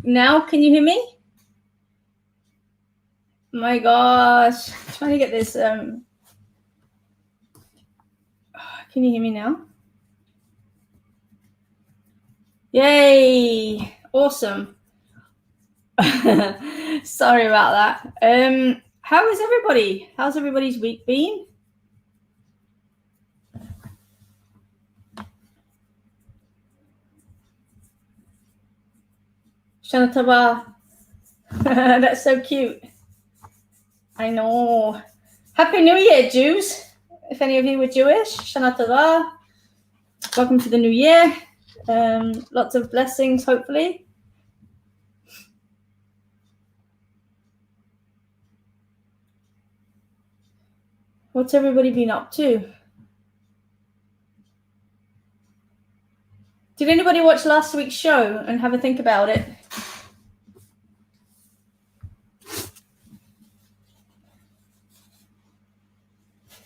Now, can you hear me? My gosh, trying to get this. Can you hear me now? Yay! Awesome. Sorry about that. How is everybody? How's everybody's week been? Shanataba. That's so cute. I know. Happy New Year, Jews. If any of you were Jewish, Shana Tova. Welcome to the new year. Lots of blessings, hopefully. What's everybody been up to? Did anybody watch last week's show and have a think about it?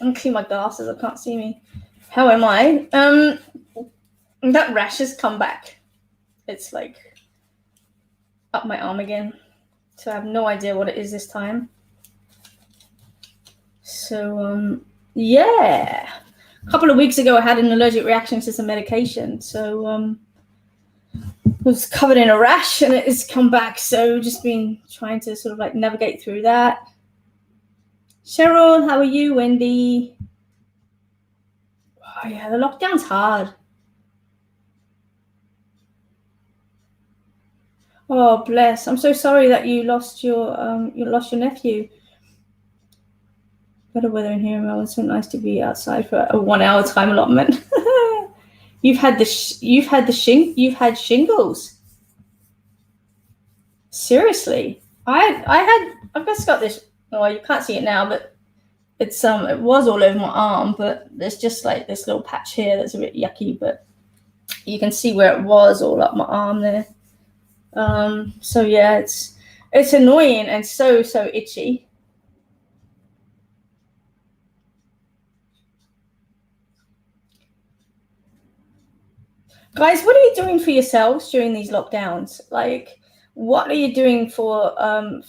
I'm clean my glasses, I can't see me. How am I? That rash has come back. It's like up my arm again. So I have no idea what it is this time. So, yeah. A couple of weeks ago, I had an allergic reaction to some medication. So, was covered in a rash and it has come back. So just been trying to sort of like navigate through that. Cheryl, how are you? Wendy? Oh yeah, the lockdown's hard. Oh bless! I'm so sorry that you lost your nephew. Better weather in here in Melbourne. So nice to be outside for a 1 hour time allotment. You've had shingles. Seriously, I've just got this. Oh, you can't see it now, but it's it was all over my arm, but there's just like this little patch here that's a bit yucky, but you can see where it was all up my arm there. So yeah, it's annoying and so itchy. Guys, what are you doing for yourselves during these lockdowns? Like, what are you doing for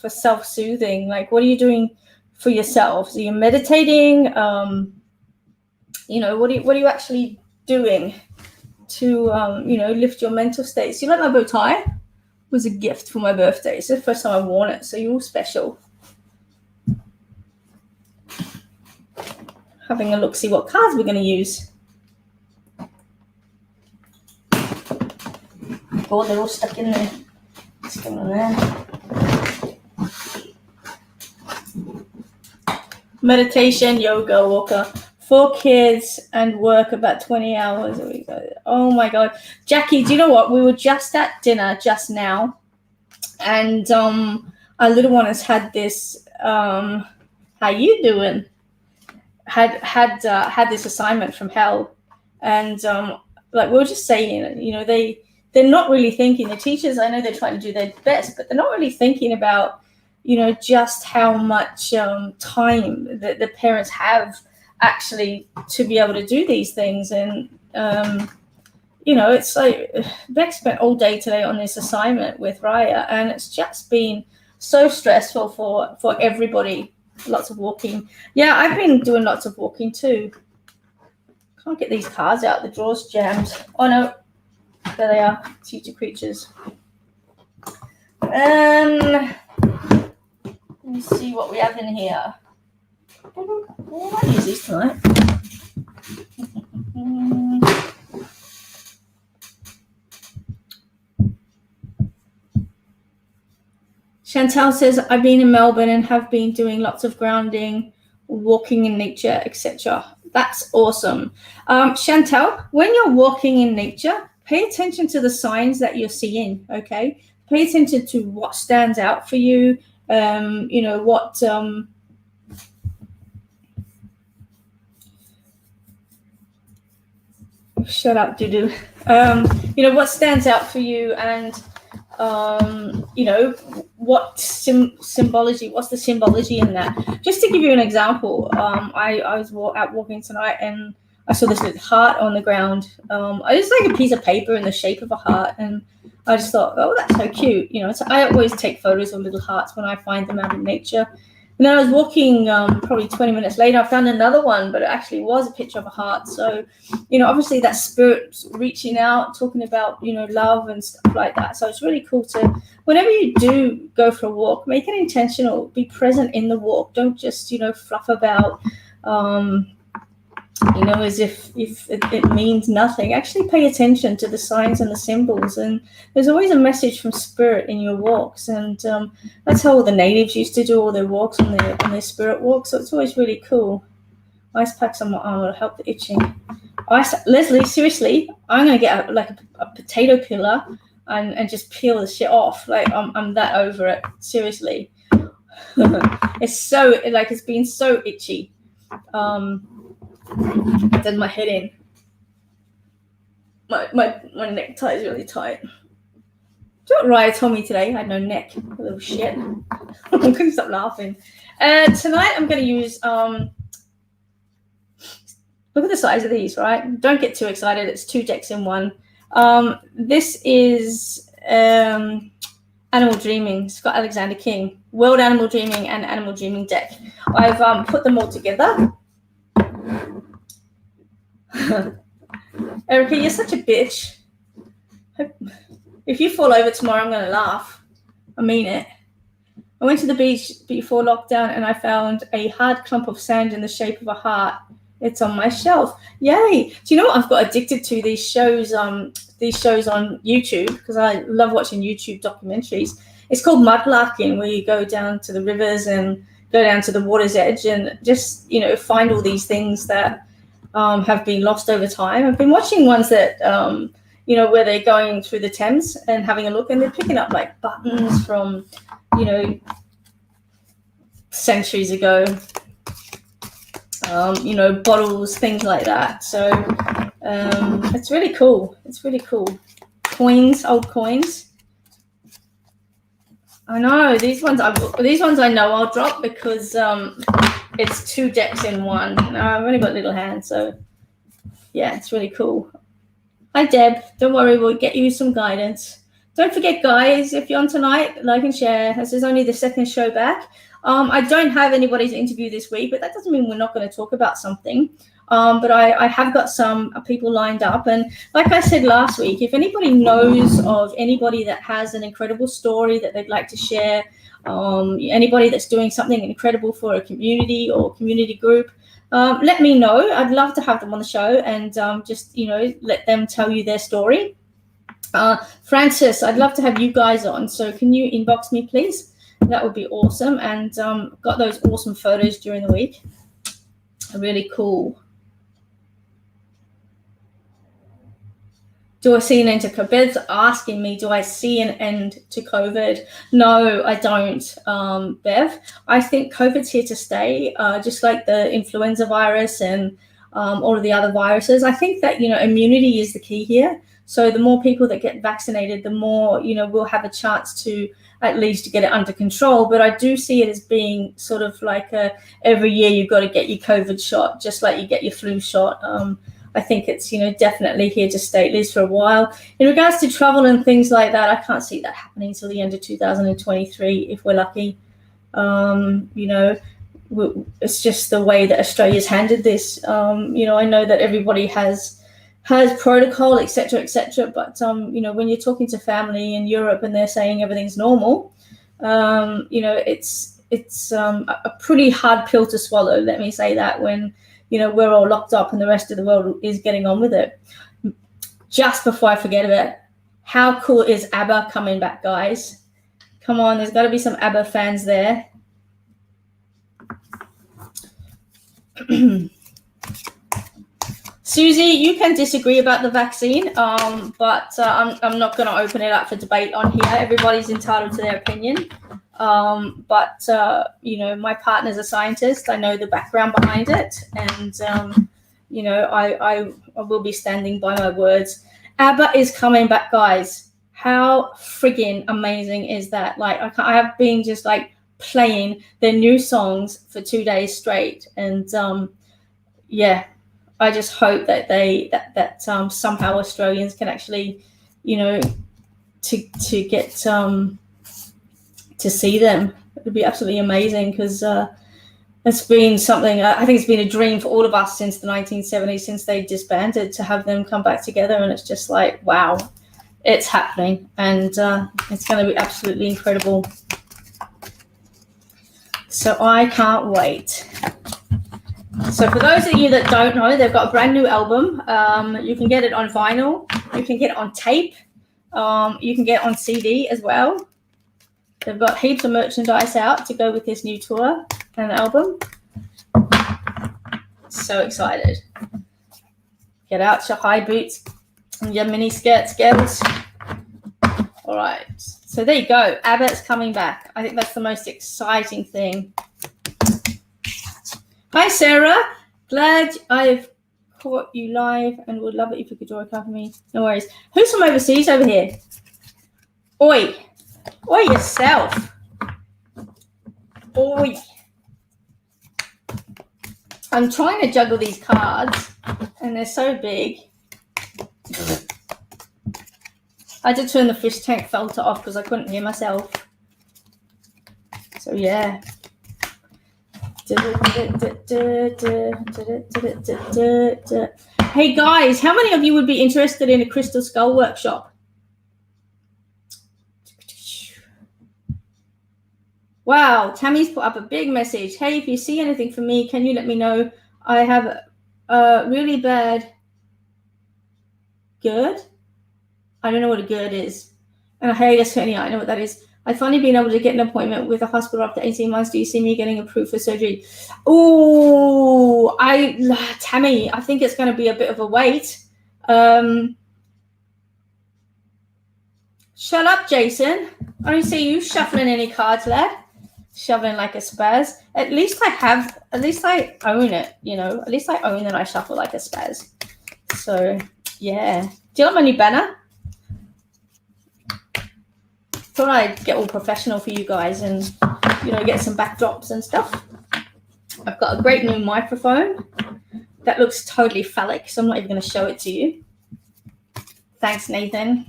self-soothing? Like, what are you doing for yourselves? Are you meditating? What are you actually doing to lift your mental states? You like my bow tie? It was a gift for my birthday. It's the first time I've worn it, so you're all special. Having a look, see what cards we're going to use. Oh, they're all stuck in there. What's going on there? Meditation, yoga, walker. 4 kids and work about 20 hours a week. Oh my God. Jackie, do you know what? We were just at dinner just now. And our little one has had this, how you doing? Had this assignment from hell. And like we were just saying, they're not really thinking. The teachers, I know they're trying to do their best, but they're not really thinking about, just how much time that the parents have actually to be able to do these things. And, it's like Beck spent all day today on this assignment with Raya, and it's just been so stressful for everybody. Lots of walking. Yeah, I've been doing lots of walking too. Can't get these cards out. The draw's jammed. Oh, no. There they are, teacher creatures. Let me see what we have in here. I might use these tonight. Chantal says, I've been in Melbourne and have been doing lots of grounding, walking in nature, etc. That's awesome. Chantal, when you're walking in nature, pay attention to the signs that you're seeing, okay? Pay attention to what stands out for you, what... Shut up, Dudu. What stands out for you, and, what symbology, what's the symbology in that? Just to give you an example, I was out walking tonight and I saw this little heart on the ground. It's like a piece of paper in the shape of a heart, and I just thought, oh, that's so cute. So I always take photos of little hearts when I find them out in nature. And then I was walking, probably 20 minutes later, I found another one, but it actually was a picture of a heart. So, obviously that spirit reaching out, talking about, love and stuff like that. So it's really cool to, whenever you do go for a walk, make it intentional, be present in the walk. Don't just, fluff about, as if it means nothing. Actually pay attention to the signs and the symbols, and there's always a message from spirit in your walks, and that's how all the natives used to do all their walks on their spirit walks. So it's always really cool. Ice packs on my arm will help the itching. Leslie, seriously, I'm gonna get a potato peeler and just peel the shit off. Like I'm that over it. Seriously, it's so it's been so itchy. I did my head in. My necktie is really tight. Do you know what Raya told me today? I had no neck. A little shit. I couldn't stop laughing. Tonight I'm going to use, look at the size of these, right? Don't get too excited. It's 2 decks in one. This is Animal Dreaming, Scott Alexander King, World Animal Dreaming and Animal Dreaming deck. I've put them all together. Erica, you're such a bitch. If you fall over tomorrow, I'm going to laugh. I mean it. I went to the beach before lockdown and I found a hard clump of sand in the shape of a heart. It's on my shelf. Yay. Do you know what I've got addicted to? These shows on YouTube, because I love watching YouTube documentaries. It's called mudlarking, where you go down to the rivers and go down to the water's edge and just, find all these things that have been lost over time. I've been watching ones that, where they're going through the Thames and having a look, and they're picking up like buttons from, centuries ago, bottles, things like that. So it's really cool. It's really cool. Coins, old coins. I know these ones I know I'll drop because it's 2 decks in one. I've only got little hands, so yeah, it's really cool. Hi Deb, don't worry, we'll get you some guidance. Don't forget, guys, if you're on tonight, like and share. This is only the second show back. I don't have anybody to interview this week, but that doesn't mean we're not going to talk about something. But I have got some people lined up. And like I said last week, if anybody knows of anybody that has an incredible story that they'd like to share, anybody that's doing something incredible for a community or community group, let me know. I'd love to have them on the show and just, let them tell you their story. Francis, I'd love to have you guys on. So can you inbox me, please? That would be awesome. And got those awesome photos during the week. Really cool. Do I see an end to COVID? Bev's asking me, do I see an end to COVID? No, I don't, Bev. I think COVID's here to stay, just like the influenza virus and all of the other viruses. I think that, immunity is the key here. So the more people that get vaccinated, the more, we'll have a chance to at least get it under control. But I do see it as being sort of like every year you've got to get your COVID shot, just like you get your flu shot. I think it's, definitely here to stay, at least for a while. In regards to travel and things like that, I can't see that happening until the end of 2023, if we're lucky. It's just the way that Australia's handled this. I know that everybody has protocol, et cetera, but, when you're talking to family in Europe and they're saying everything's normal, it's a pretty hard pill to swallow, let me say that, when we're all locked up and the rest of the world is getting on with it. Just before I forget of it, how cool is ABBA coming back, guys? Come on, there's got to be some ABBA fans there. Susie, you can disagree about the vaccine, but I'm not going to open it up for debate on here. Everybody's entitled to their opinion. But my partner's a scientist. I know the background behind it. And, I will be standing by my words. ABBA is coming back, guys. How friggin' amazing is that? Like, I have been just like playing their new songs for 2 days straight. And, I just hope that somehow Australians can actually, to get to see them. It would be absolutely amazing, because it's been something, I think it's been a dream for all of us since the 1970s, since they disbanded, to have them come back together. And it's just like, wow, it's happening, and it's going to be absolutely incredible. So I can't wait. So for those of you that don't know, they've got a brand new album. You can get it on vinyl. You can get it on tape. You can get it on CD as well. They've got heaps of merchandise out to go with this new tour and album. So excited. Get out your high boots and your mini skirts, girls. All right. So there you go. Abbott's coming back. I think that's the most exciting thing. Hi, Sarah. Glad I've caught you live and would love it if you could draw a card for me. No worries. Who's from overseas over here? Oi. Oi yourself. Oi. I'm trying to juggle these cards, and they're so big. I had to turn the fish tank filter off because I couldn't hear myself. So yeah. Hey guys, how many of you would be interested in a crystal skull workshop? Wow, Tammy's put up a big message. Hey, if you see anything for me, can you let me know? I have a really bad GERD. I don't know what a GERD is. And a hiatus hernia, I know what that is. I've finally been able to get an appointment with a hospital after 18 months. Do you see me getting approved for surgery? Oh, Tammy, I think it's going to be a bit of a wait. Shut up, Jason. I don't see you shuffling any cards, lad. Shoveling like a spaz. At least I own it, you know. At least I own that I shuffle like a spaz. So, yeah. Do you like my new banner? Thought I'd get all professional for you guys and, you know, get some backdrops and stuff. I've got a great new microphone that looks totally phallic, so I'm not even going to show it to you. Thanks, Nathan,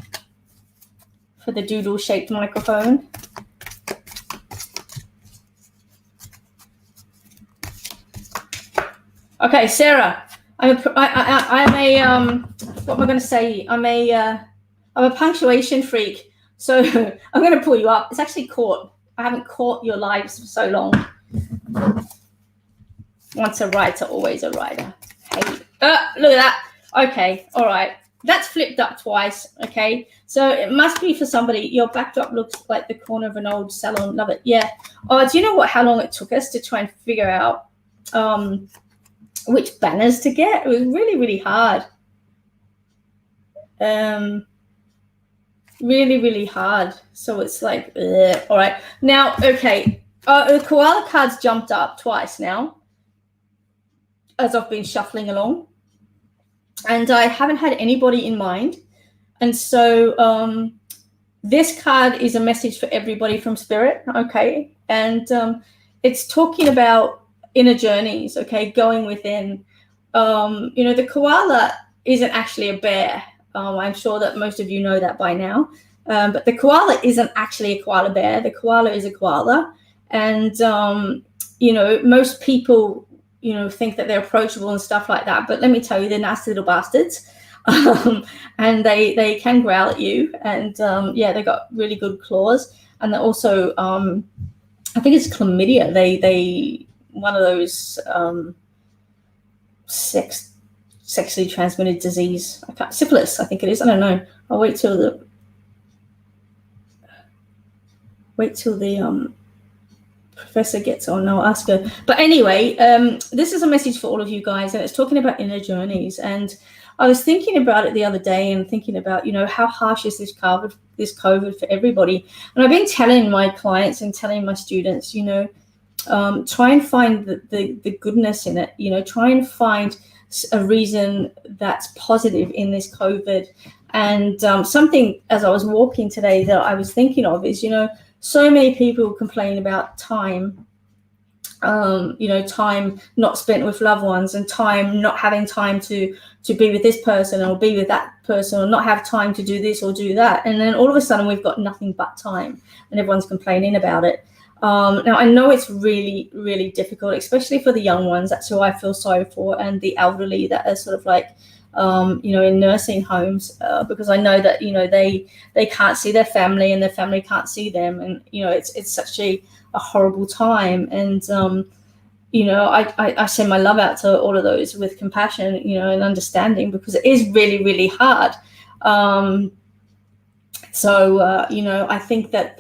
for the doodle-shaped microphone. Okay, Sarah, I'm a what am I going to say? I'm a punctuation freak. So I'm going to pull you up. It's actually caught. I haven't caught your lives for so long. Once a writer, always a writer. Hey, look at that. Okay, all right. That's flipped up twice, okay? So it must be for somebody. Your backdrop looks like the corner of an old salon. Love it. Yeah. Oh, do you know how long it took us to try and figure out which banners to get? It was really, really hard. Really, really hard. So it's like, ugh. All right. Now, okay. The koala cards jumped up twice now as I've been shuffling along. And I haven't had anybody in mind. And so this card is a message for everybody from Spirit, okay? And it's talking about inner journeys, okay, going within. You know, the koala isn't actually a bear. I'm sure that most of you know that by now. But the koala isn't actually a koala bear. The koala is a koala. And, you know, most people, you know, think that they're approachable and stuff like that. But let me tell you, they're nasty little bastards. And they can growl at you. And, yeah, they got really good claws. And they're also, I think it's chlamydia. They one of those sexually transmitted disease. Syphilis, I think it is. I don't know. I'll wait till the professor gets on. I'll ask her. But anyway, this is a message for all of you guys, and it's talking about inner journeys. And I was thinking about it the other day, and thinking about, you know, how harsh is this COVID for everybody. And I've been telling my clients and telling my students, you know, try and find the goodness in it. You know, try and find a reason that's positive in this COVID. And something, as I was walking today, that I was thinking of is, you know, so many people complain about time time not spent with loved ones, and time not having time to be with this person or be with that person, or not have time to do this or do that. And then all of a sudden we've got nothing but time, and everyone's complaining about it. Now, I know it's really, really difficult, especially for the young ones. That's who I feel sorry for, and the elderly that are sort of like, in nursing homes, because I know that, they can't see their family, and their family can't see them. And, it's such a horrible time. And, I send my love out to all of those with compassion, and understanding, because it is really, really hard. I think that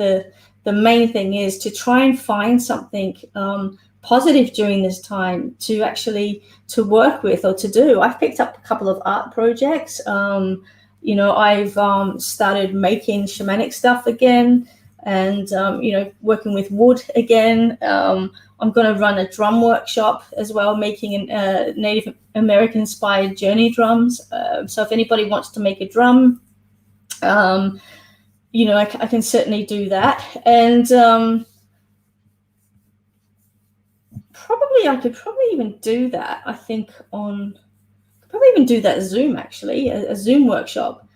the main thing is to try and find something positive during this time to work with or to do. I've picked up a couple of art projects. I've started making shamanic stuff again, and working with wood again. I'm going to run a drum workshop as well, making Native American inspired journey drums. So if anybody wants to make a drum, I can certainly do that. And I could probably even do that, I think, probably even do that Zoom, actually, a Zoom workshop.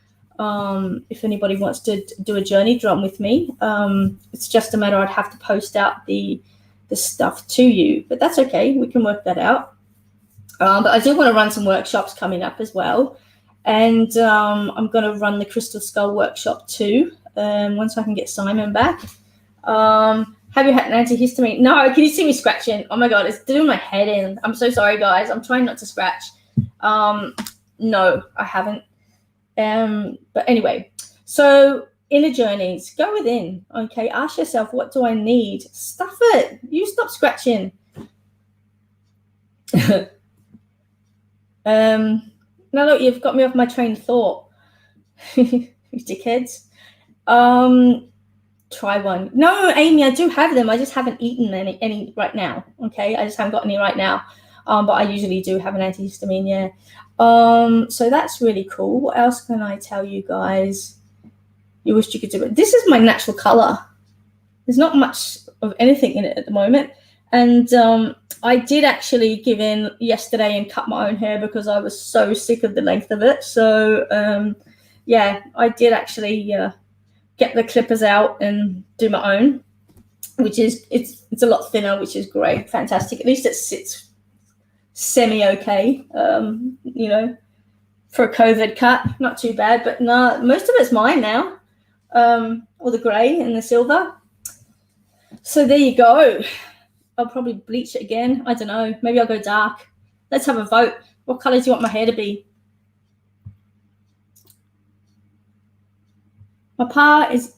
If anybody wants to do a journey drum with me, it's just a matter I'd have to post out the stuff to you, but that's okay. We can work that out. But I do want to run some workshops coming up as well. And I'm going to run the Crystal Skull workshop too, once I can get Simon back. Have you had an antihistamine? No, can you see me scratching? Oh my God, it's doing my head in. I'm so sorry, guys. I'm trying not to scratch. No, I haven't. But anyway, so inner journeys, go within. Okay, ask yourself, what do I need? Stuff it. You stop scratching. Now look, you've got me off my train of thought. You dickheads. Try one. No, Amy, I do have them. I just haven't eaten any right now. Okay, I just haven't got any right now. But I usually do have an antihistamine, yeah. So that's really cool. What else can I tell you guys? You wished you could do it. This is my natural color. There's not much of anything in it at the moment. And I did actually give in yesterday and cut my own hair because I was so sick of the length of it. So, yeah, I did actually get the clippers out and do my own, which is, it's a lot thinner, which is great, fantastic. At least it sits semi-okay, for a COVID cut, not too bad. But no, most of it's mine now, all the grey and the silver. So there you go. I'll probably bleach it again. I don't know. Maybe I'll go dark. Let's have a vote. What colour do you want my hair to be? My pa is...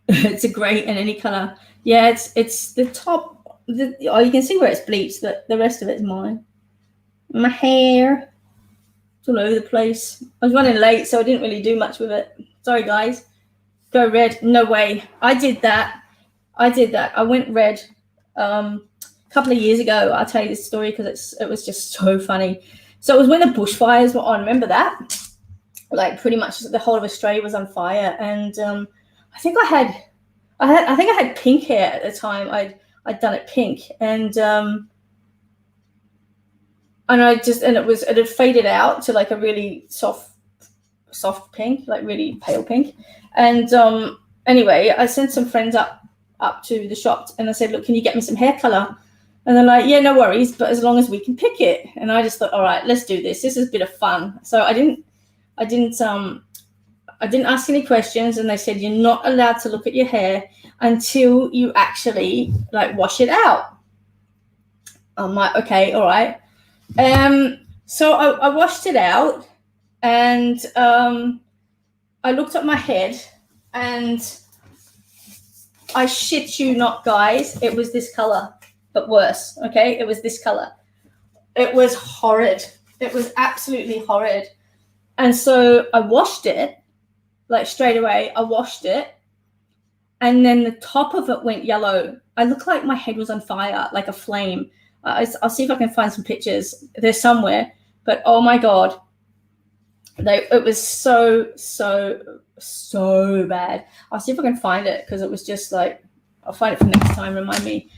It's a grey and any colour. Yeah, it's the top. Oh, you can see where it's bleached. The rest of it's mine. My hair... it's all over the place. I was running late, so I didn't really do much with it. Sorry, guys. Go red. No way. I did that. I went red a couple of years ago. I'll tell you this story because it was just so funny. So it was when the bushfires were on. Remember that? Like pretty much the whole of Australia was on fire. And I think I had pink hair at the time. I'd done it pink. And it had faded out to like a really soft pink, like really pale pink. And anyway, I sent some friends up to the shop and I said, look, can you get me some hair color? And they're like, yeah, no worries, but as long as we can pick it. And I just thought, all right, let's do this. This is a bit of fun. So I didn't ask any questions, and they said you're not allowed to look at your hair until you actually like wash it out. I'm like, okay, all right. So I washed it out, and I looked at my head, and I shit you not, guys, it was this color, but worse. Okay, it was this color. It was horrid. It was absolutely horrid. And so I washed it, like straight away. I washed it, and then the top of it went yellow. I looked like my head was on fire, like a flame. I'll see if I can find some pictures. They're somewhere, but oh my God, It was so bad. I'll see if I can find it, because it was just like, I'll find it for next time. Remind me.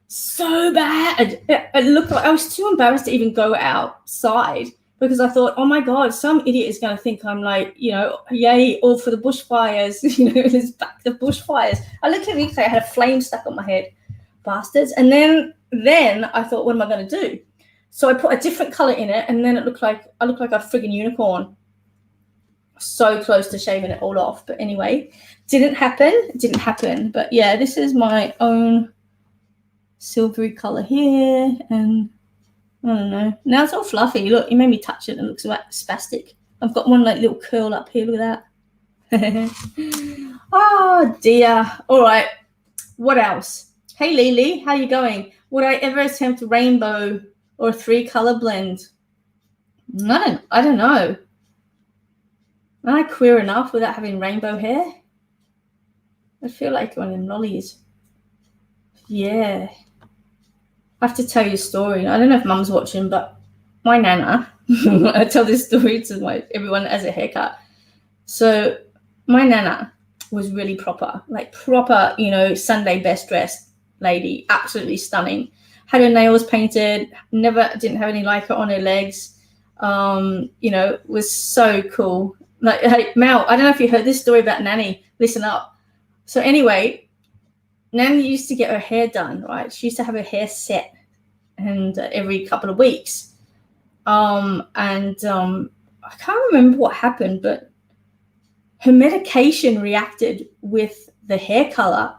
So bad. It looked like I was too embarrassed to even go outside, because I thought, oh my God, some idiot is going to think I'm like, yay, all for the bushfires, it's back to bushfires. I looked at it, I had a flame stuck on my head, bastards. And then I thought, what am I going to do? So I put a different color in it, and then I looked like a friggin' unicorn. So close to shaving it all off. But anyway, didn't happen. But yeah, this is my own silvery color here, and I don't know. Now it's all fluffy. Look, you made me touch it and it looks like spastic. I've got one like little curl up here. Look at that. Oh dear. All right. What else? Hey Lily, how you going? Would I ever attempt rainbow or a 3-color blend? No, I don't know. Am I queer enough without having rainbow hair? I feel like one of them lollies. Yeah. I have to tell you a story. I don't know if Mum's watching, but my nana, I tell this story to everyone that has a haircut. So my nana was really proper, Sunday best dressed lady, absolutely stunning. Had her nails painted, didn't have any lycra on her legs. Was so cool. Like, hey, Mel, I don't know if you heard this story about Nanny. Listen up. So anyway, Nanny used to get her hair done, right? She used to have her hair set, and every couple of weeks. I can't remember what happened, but her medication reacted with the hair color.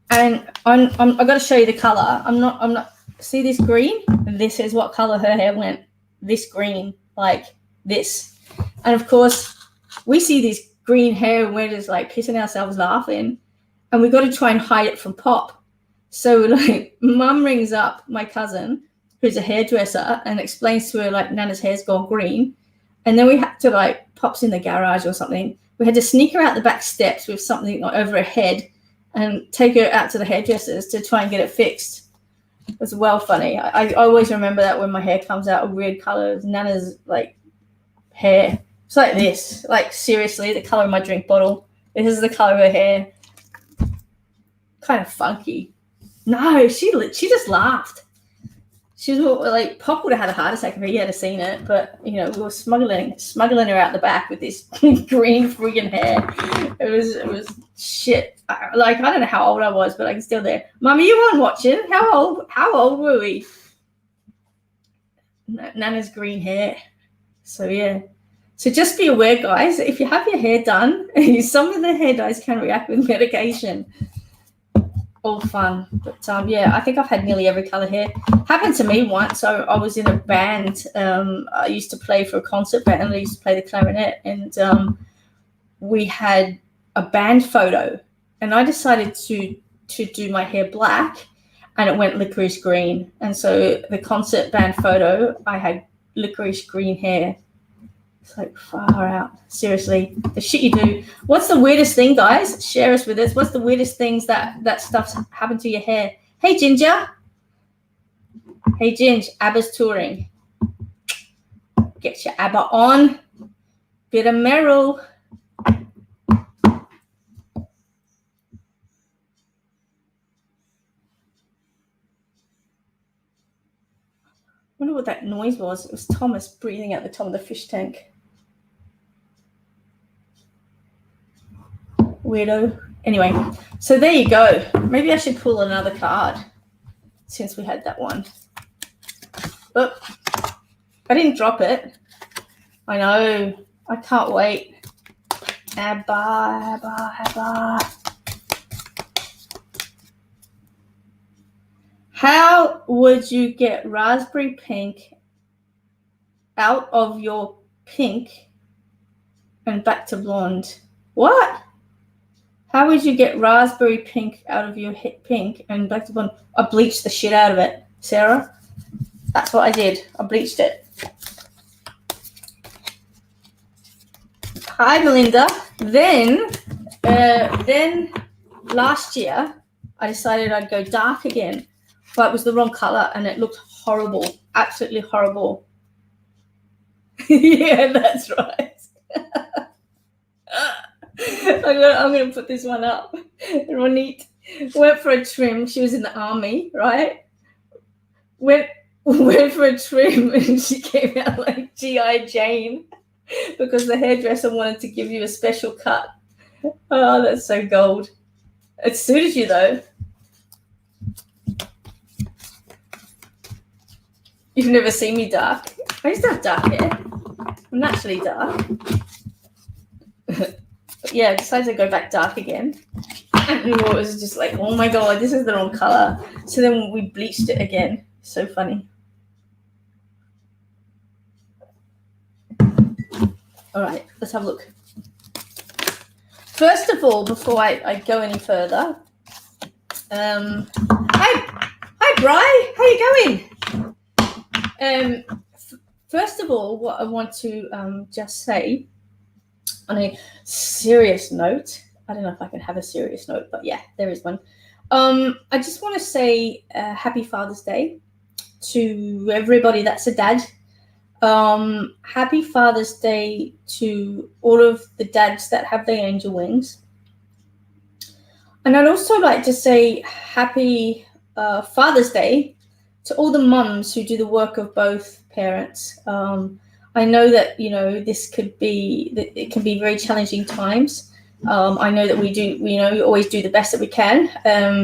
And I got to show you the color. I'm not. See this green? This is what color her hair went. This green, like this. And of course, we see this green hair and we're just like pissing ourselves laughing. And we got to try and hide it from Pop. So like, Mum rings up my cousin, who's a hairdresser, and explains to her like Nana's hair's gone green. And then we had to like, Pop's in the garage or something. We had to sneak her out the back steps with something over her head and take her out to the hairdressers to try and get it fixed. It was well funny. I always remember that when my hair comes out a weird color. Nana's like hair. It's like this. Like seriously, the color of my drink bottle. This is the color of her hair. Kind of funky. No, she just laughed. She was like, Pop would have had a heart attack if he had seen it, but we were smuggling her out the back with this green friggin' hair. It was shit. I don't know how old I was, but I can still there. Mummy, you weren't watching. How old were we? Nana's green hair. So yeah. So just be aware, guys, if you have your hair done, some of the hair dyes can react with medication. All fun. But I think I've had nearly every color hair. Happened to me once. So I was in a band. I used to play for a concert band, and I used to play the clarinet, and we had a band photo, and I decided to do my hair black, and it went licorice green. And so the concert band photo, I had licorice green hair. It's like far out. Seriously, the shit you do. What's the weirdest thing, guys? Share us with us. What's the weirdest things that stuff's happened to your hair? Hey, Ginger. Hey, Ginge. ABBA's touring. Get your ABBA on. Bit of Meryl. I wonder what that noise was. It was Thomas breathing out the top of the fish tank. Weirdo. Anyway, so there you go. Maybe I should pull another card since we had that one. Oh, I didn't drop it. I know. I can't wait. ABBA. How would you get raspberry pink out of your pink and back to blonde? What? How would you get raspberry pink out of your pink and back to blonde? I bleached the shit out of it, Sarah. That's what I did. I bleached it. Hi, Melinda. Then last year, I decided I'd go dark again, but it was the wrong color and it looked horrible, absolutely horrible. Yeah, that's right. I'm gonna put this one up. Ronit went for a trim. She was in the army, right? Went went for a trim and she came out like G.I. Jane because the hairdresser wanted to give you a special cut. Oh, that's so gold. It suited you though. You've never seen me dark. I used to have dark hair. I'm naturally dark. But yeah, I decided to go back dark again. And it was just like, oh my god, this is the wrong color. So then we bleached it again. So funny. All right, let's have a look. First of all, before I go any further, hi, Bri, how you going? First of all, what I want to just say on a serious note, I don't know if I can have a serious note, but yeah, there is one. I just want to say Happy Father's Day to everybody that's a dad. Happy Father's Day to all of the dads that have their angel wings. And I'd also like to say happy Father's Day to all the mums who do the work of both parents. I know that, this it can be very challenging times. I know that we always do the best that we can.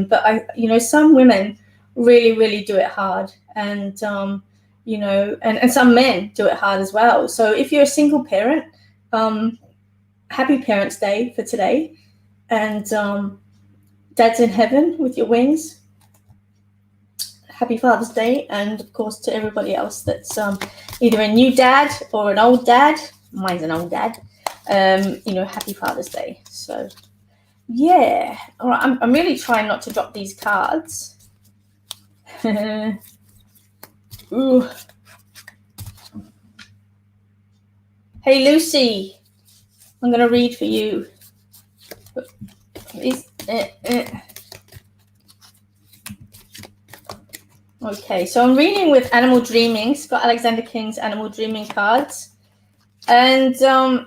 But some women really, really do it hard. And, and some men do it hard as well. So if you're a single parent, happy Parents' Day for today. And dads in heaven with your wings, happy Father's Day. And of course to everybody else that's either a new dad or an old dad. Mine's an old dad. Happy Father's Day. So yeah, all right, I'm really trying not to drop these cards. Ooh. Hey Lucy, I'm gonna read for you. Okay, so I'm reading with Animal Dreaming, Scott Alexander King's Animal Dreaming cards. And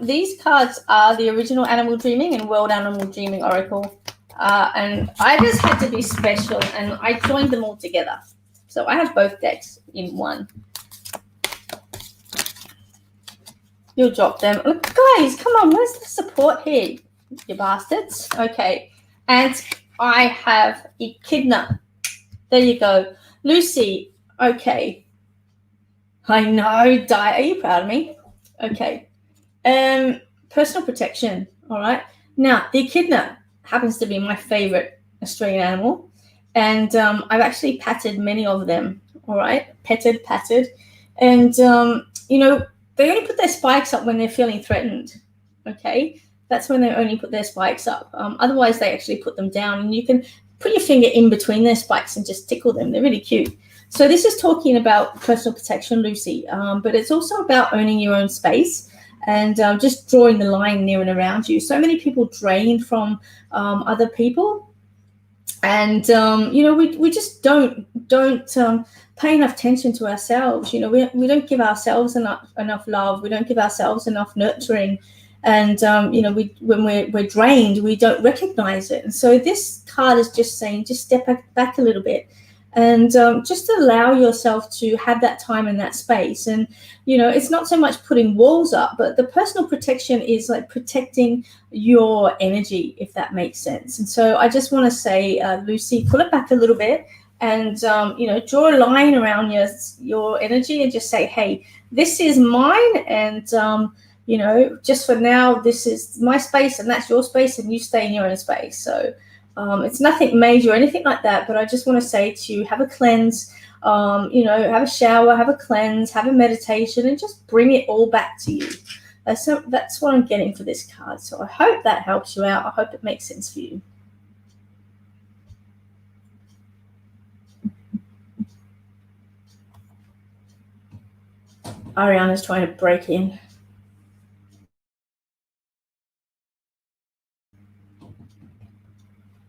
these cards are the original Animal Dreaming and World Animal Dreaming Oracle. And I just had to be special and I joined them all together. So I have both decks in one. You'll drop them. Look, guys, come on, where's the support here, you bastards? Okay, and I have Echidna. There you go. Lucy, okay. I know, Di, are you proud of me? Okay. Personal protection, all right. Now, the Echidna happens to be my favorite Australian animal, and I've actually patted many of them, all right. Patted. And, they only put their spikes up when they're feeling threatened, okay? That's when they only put their spikes up. Otherwise, they actually put them down, and you can put your finger in between their spikes and just tickle them. They're really cute. So this is talking about personal protection, Lucy, but it's also about owning your own space and just drawing the line near and around you. So many people drain from other people, and we just don't pay enough attention to ourselves. We don't give ourselves enough love. We don't give ourselves enough nurturing, and when we're drained, we don't recognize it. And so this card is just saying, just step back a little bit, and just allow yourself to have that time and that space. And it's not so much putting walls up, but the personal protection is like protecting your energy, if that makes sense. And so I just want to say, Lucy, pull it back a little bit and draw a line around your energy and just say, hey, this is mine, and just for now, this is my space and that's your space, and you stay in your own space. So it's nothing major or anything like that, but I just want to say to you, have a cleanse, have a shower, have a cleanse, have a meditation, and just bring it all back to you. So that's what I'm getting for this card. So I hope that helps you out. I hope it makes sense for you. Ariana's trying to break in.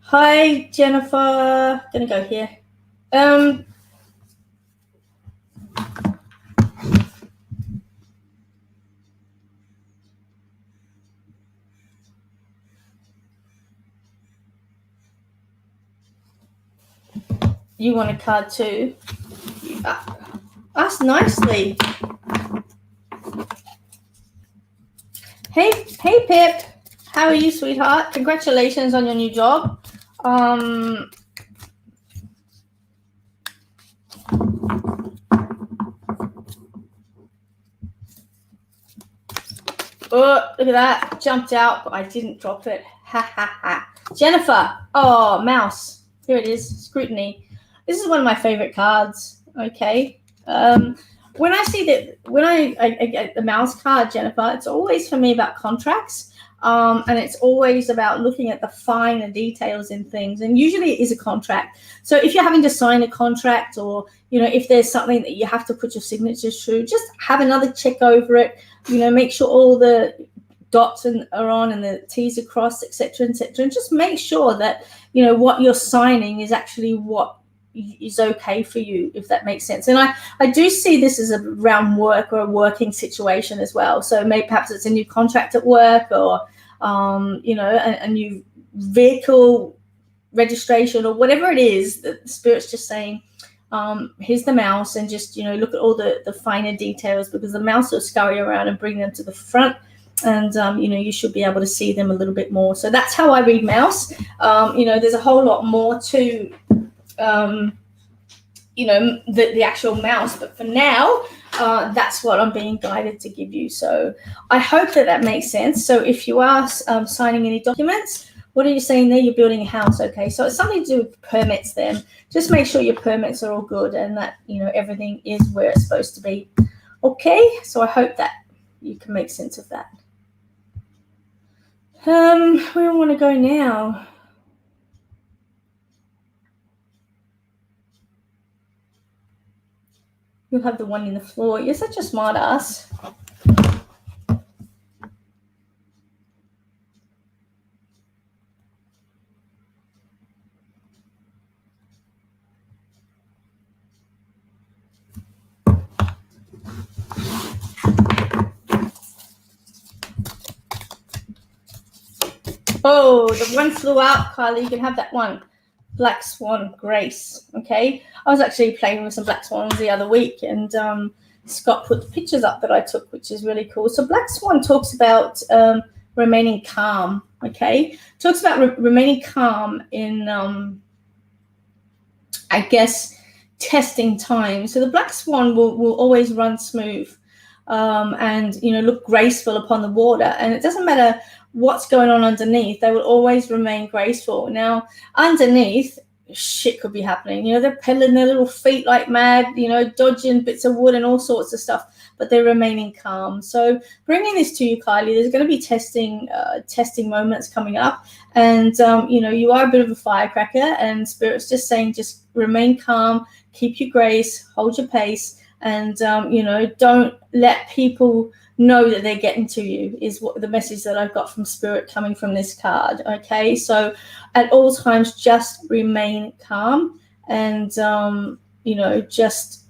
Hi, Jennifer. Gonna go here. you want a card too. Ask nicely. Hey Pip, how are you, sweetheart? Congratulations on your new job. Oh, look at that. Jumped out, but I didn't drop it. Ha ha ha. Jennifer. Oh, mouse. Here it is. Scrutiny. This is one of my favorite cards. Okay. When I see that, when I get the mouse card, Jennifer, it's always for me about contracts. And it's always about looking at the finer details in things. And usually it is a contract. So if you're having to sign a contract, or, if there's something that you have to put your signatures through, just have another check over it. Make sure all the dots are on and the T's are crossed, etc., etc. And just make sure that, what you're signing is actually what is okay for you, if that makes sense. And I do see this as around work or a working situation as well. So maybe perhaps it's a new contract at work, or a new vehicle registration, or whatever it is that the Spirit's just saying, here's the mouse, and just look at all the finer details, because the mouse will scurry around and bring them to the front, and you should be able to see them a little bit more. So that's how I read mouse. There's a whole lot more to the actual mouse, but for now, that's what I'm being guided to give you. So I hope that makes sense. So if you are signing any documents, what are you saying there? You're building a house. Okay, so it's something to do with permits then. Just make sure your permits are all good, and that everything is where it's supposed to be. Okay, so I hope that you can make sense of that. Where do I want to go now? You'll have the one in the floor. You're such a smart ass. Oh, the one flew out, Kylie. You can have that one. Black Swan Grace. Okay. I was actually playing with some black swans the other week, and Scott put the pictures up that I took, which is really cool. So Black Swan talks about remaining calm. Okay. Talks about remaining calm in, I guess, testing time. So the Black Swan will always run smooth, and look graceful upon the water, and it doesn't matter what's going on underneath, they will always remain graceful. Now, underneath, shit could be happening. They're pedaling their little feet like mad, dodging bits of wood and all sorts of stuff, but they're remaining calm. So bringing this to you, Kylie, there's going to be testing moments coming up, and you are a bit of a firecracker, and Spirit's just saying, just remain calm, keep your grace, hold your pace, and don't let people know that they're getting to you, is what the message that I've got from Spirit coming from this card. Okay, so at all times, just remain calm, and just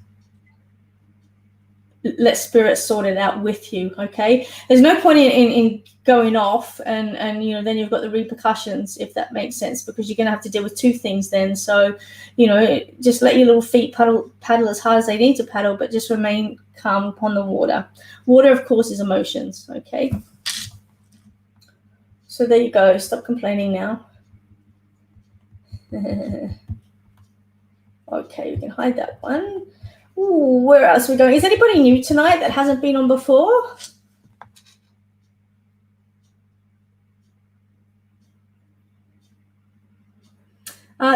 let Spirit sort it out with you. Okay, there's no point in going off and then you've got the repercussions, if that makes sense, because you're going to have to deal with two things then. So just let your little feet paddle as hard as they need to paddle, but just remain calm upon the water. Water, of course, is emotions. Okay, so there you go. Stop complaining now. Okay, we can hide that one. Ooh, where else are we going? Is anybody new tonight that hasn't been on before?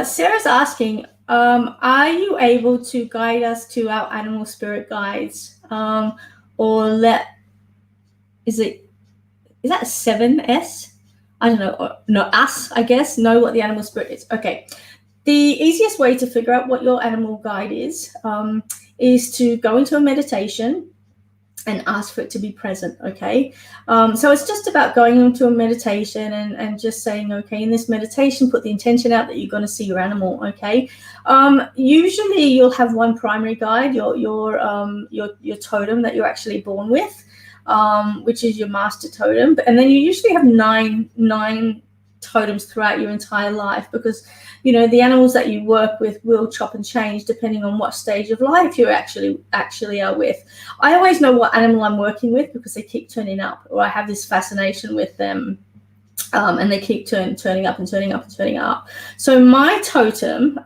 Sarah's asking, are you able to guide us to our animal spirit guides? Or is that 7S? I don't know. Or, no, us, I guess, know what the animal spirit is. Okay. The easiest way to figure out what your animal guide is to go into a meditation and ask for it to be present. Okay, so it's just about going into a meditation and just saying, okay, in this meditation, put the intention out that you're going to see your animal. Okay, usually you'll have one primary guide, your totem that you're actually born with, which is your master totem, and then you usually have nine totems throughout your entire life, because the animals that you work with will chop and change depending on what stage of life you actually are with. I always know what animal I'm working with because they keep turning up, or I have this fascination with them. And they keep turning up and turning up and turning up. So my totem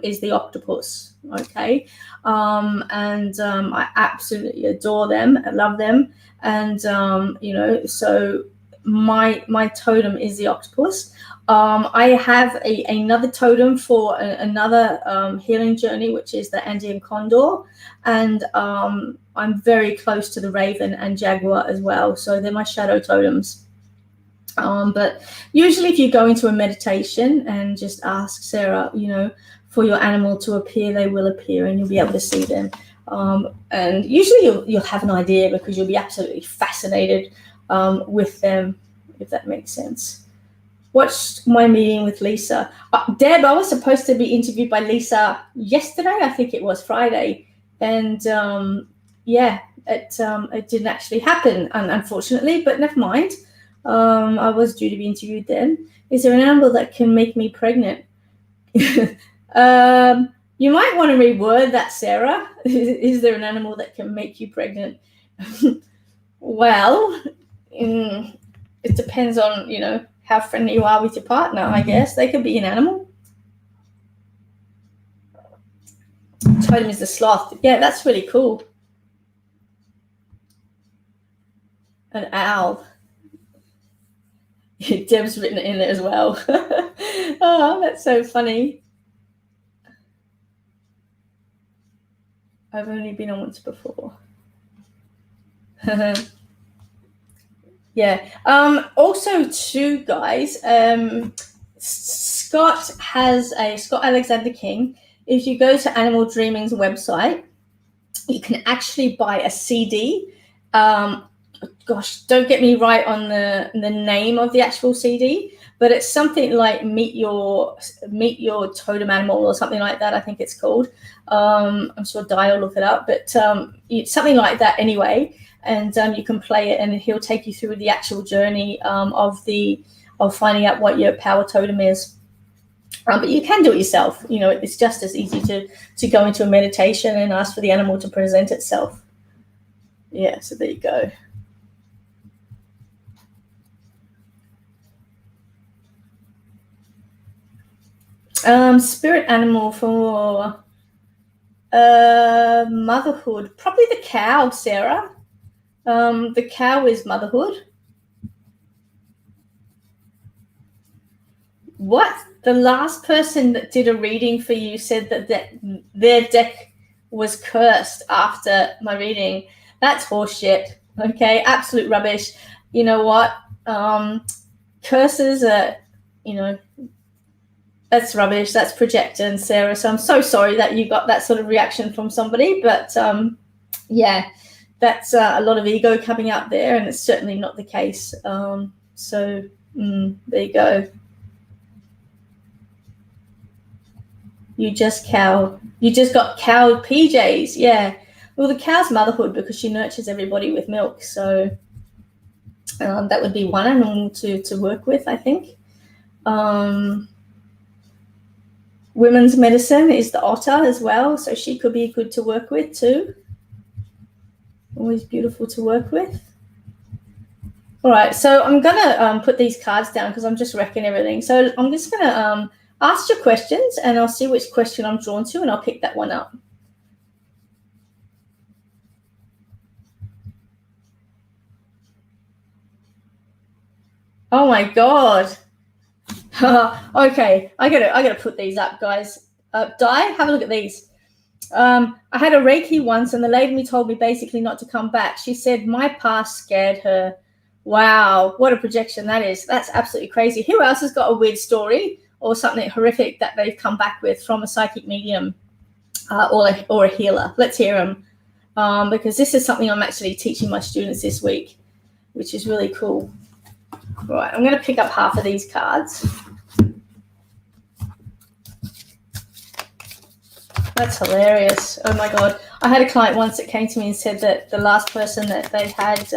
is the octopus, okay? I absolutely adore them. I love them. And, so my totem is the octopus. I have another totem for another healing journey, which is the Andean condor. And I'm very close to the raven and jaguar as well. So they're my shadow totems. But usually if you go into a meditation and just ask Sarah, for your animal to appear, they will appear and you'll be able to see them. And usually you'll have an idea because you'll be absolutely fascinated with them, if that makes sense. Watched my meeting with Lisa. Deb, I was supposed to be interviewed by Lisa yesterday. I think it was Friday. And it didn't actually happen, unfortunately, but never mind. I was due to be interviewed then. Is there an animal that can make me pregnant? You might want to reword that, Sarah. Is there an animal that can make you pregnant? Well, it depends on, how friendly you are with your partner, I guess. They could be an animal. Totem is the sloth. Yeah, that's really cool. An owl. Deb's written it in there as well. Oh, that's so funny. I've only been on once before. Yeah. Also, too, guys, Scott Alexander King. If you go to Animal Dreaming's website, you can actually buy a CD. Gosh, don't get me right on the name of the actual CD, but it's something like Meet Your Totem Animal or something like that. I think it's called. I'm sure Di will look it up, but something like that anyway. And you can play it, and he'll take you through the actual journey of finding out what your power totem is. But you can do it yourself. It's just as easy to go into a meditation and ask for the animal to present itself. Yeah, so there you go. Spirit animal for motherhood, probably the cow, Sarah. The cow is motherhood. What? The last person that did a reading for you said that their deck was cursed after my reading. That's horseshit. Okay, absolute rubbish. You know what? Curses are, that's rubbish. That's projecting, Sarah. So I'm so sorry that you got that sort of reaction from somebody. But yeah, that's a lot of ego coming out there, and it's certainly not the case. So there you go. You just got cowed PJs. Yeah. Well, the cow's motherhood because she nurtures everybody with milk. So that would be one animal to work with, I think. Women's medicine is the otter as well. So she could be good to work with too. Always beautiful to work with. All right. So I'm going to put these cards down because I'm just wrecking everything. So I'm just going to ask your questions, and I'll see which question I'm drawn to, and I'll pick that one up. Oh my God. Okay, I gotta put these up, guys. Di, have a look at these. I had a Reiki once, and the lady told me basically not to come back. She said my past scared her. Wow, what a projection that is. That's absolutely crazy. Who else has got a weird story or something horrific that they've come back with from a psychic medium or a healer? Let's hear them, because this is something I'm actually teaching my students this week, which is really cool. All right, I'm going to pick up half of these cards. That's hilarious. Oh, my God. I had a client once that came to me and said that the last person that they had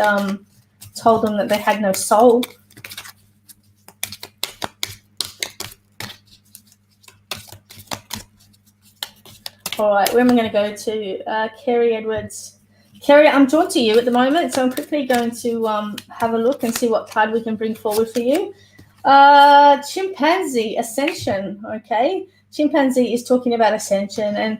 told them that they had no soul. All right, where am I going to go to? Kerry Edwards. Kerry, I'm drawn to you at the moment, so I'm quickly going to have a look and see what card we can bring forward for you. Chimpanzee, Ascension, okay? Chimpanzee is talking about ascension, and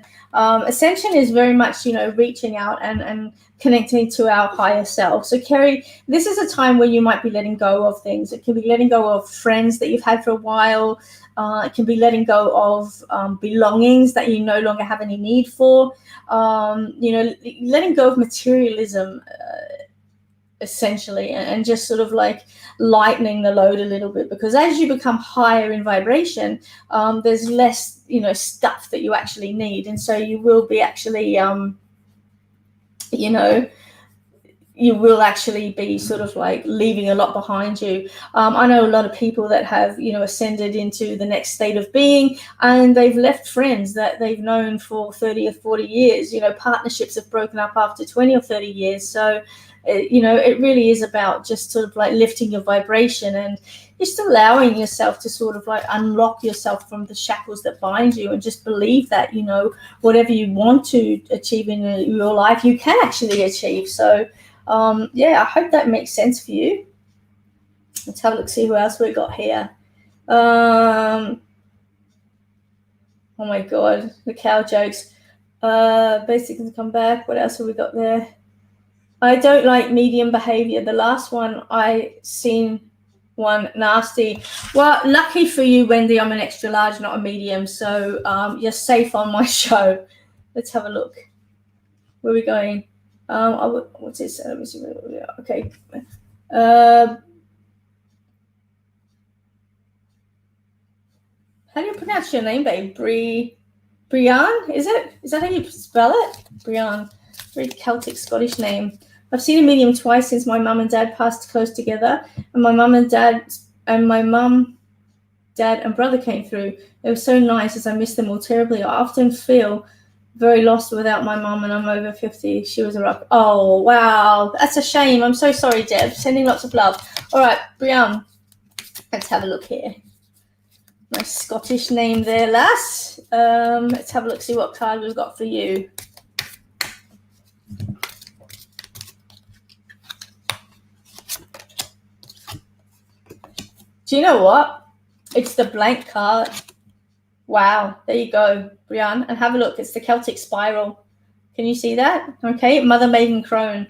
ascension is very much, reaching out and connecting to our higher self. So, Kerry, this is a time where you might be letting go of things. It can be letting go of friends that you've had for a while. It can be letting go of belongings that you no longer have any need for. Letting go of materialism, essentially, and just sort of like lightening the load a little bit, because as you become higher in vibration, there's less, stuff that you actually need. And so you will be actually, you will actually be sort of like leaving a lot behind you. I know a lot of people that have, ascended into the next state of being, and they've left friends that they've known for 30 or 40 years. Partnerships have broken up after 20 or 30 years. So, it really is about just sort of like lifting your vibration and just allowing yourself to sort of like unlock yourself from the shackles that bind you, and just believe that, whatever you want to achieve in your life, you can actually achieve. So, I hope that makes sense for you. Let's have a look, see who else we got here. Oh my God, the cow jokes. Basically come back. What else have we got there? I don't like medium behavior. The last one I seen one nasty. Well, lucky for you, Wendy, I'm an extra large, not a medium. So you're safe on my show. Let's have a look. Where are we going? What's this? Let me see. Okay. How do you pronounce your name, babe? Brian? Is it? Is that how you spell it? Brian. Very Celtic Scottish name. I've seen a medium twice since my mum and dad passed close together, and my mum, dad, and brother came through. They were so nice, as I miss them all terribly. I often feel very lost without my mum, and I'm over 50. She was a rock. Oh, wow. That's a shame. I'm so sorry, Deb. Sending lots of love. All right, Brian. Let's have a look here. Nice Scottish name there, lass. Let's have a look, see what card we've got for you. Do you know what? It's the blank card. Wow, there you go, Brian. And have a look. It's the Celtic Spiral. Can you see that? Okay, Mother Maiden Crone.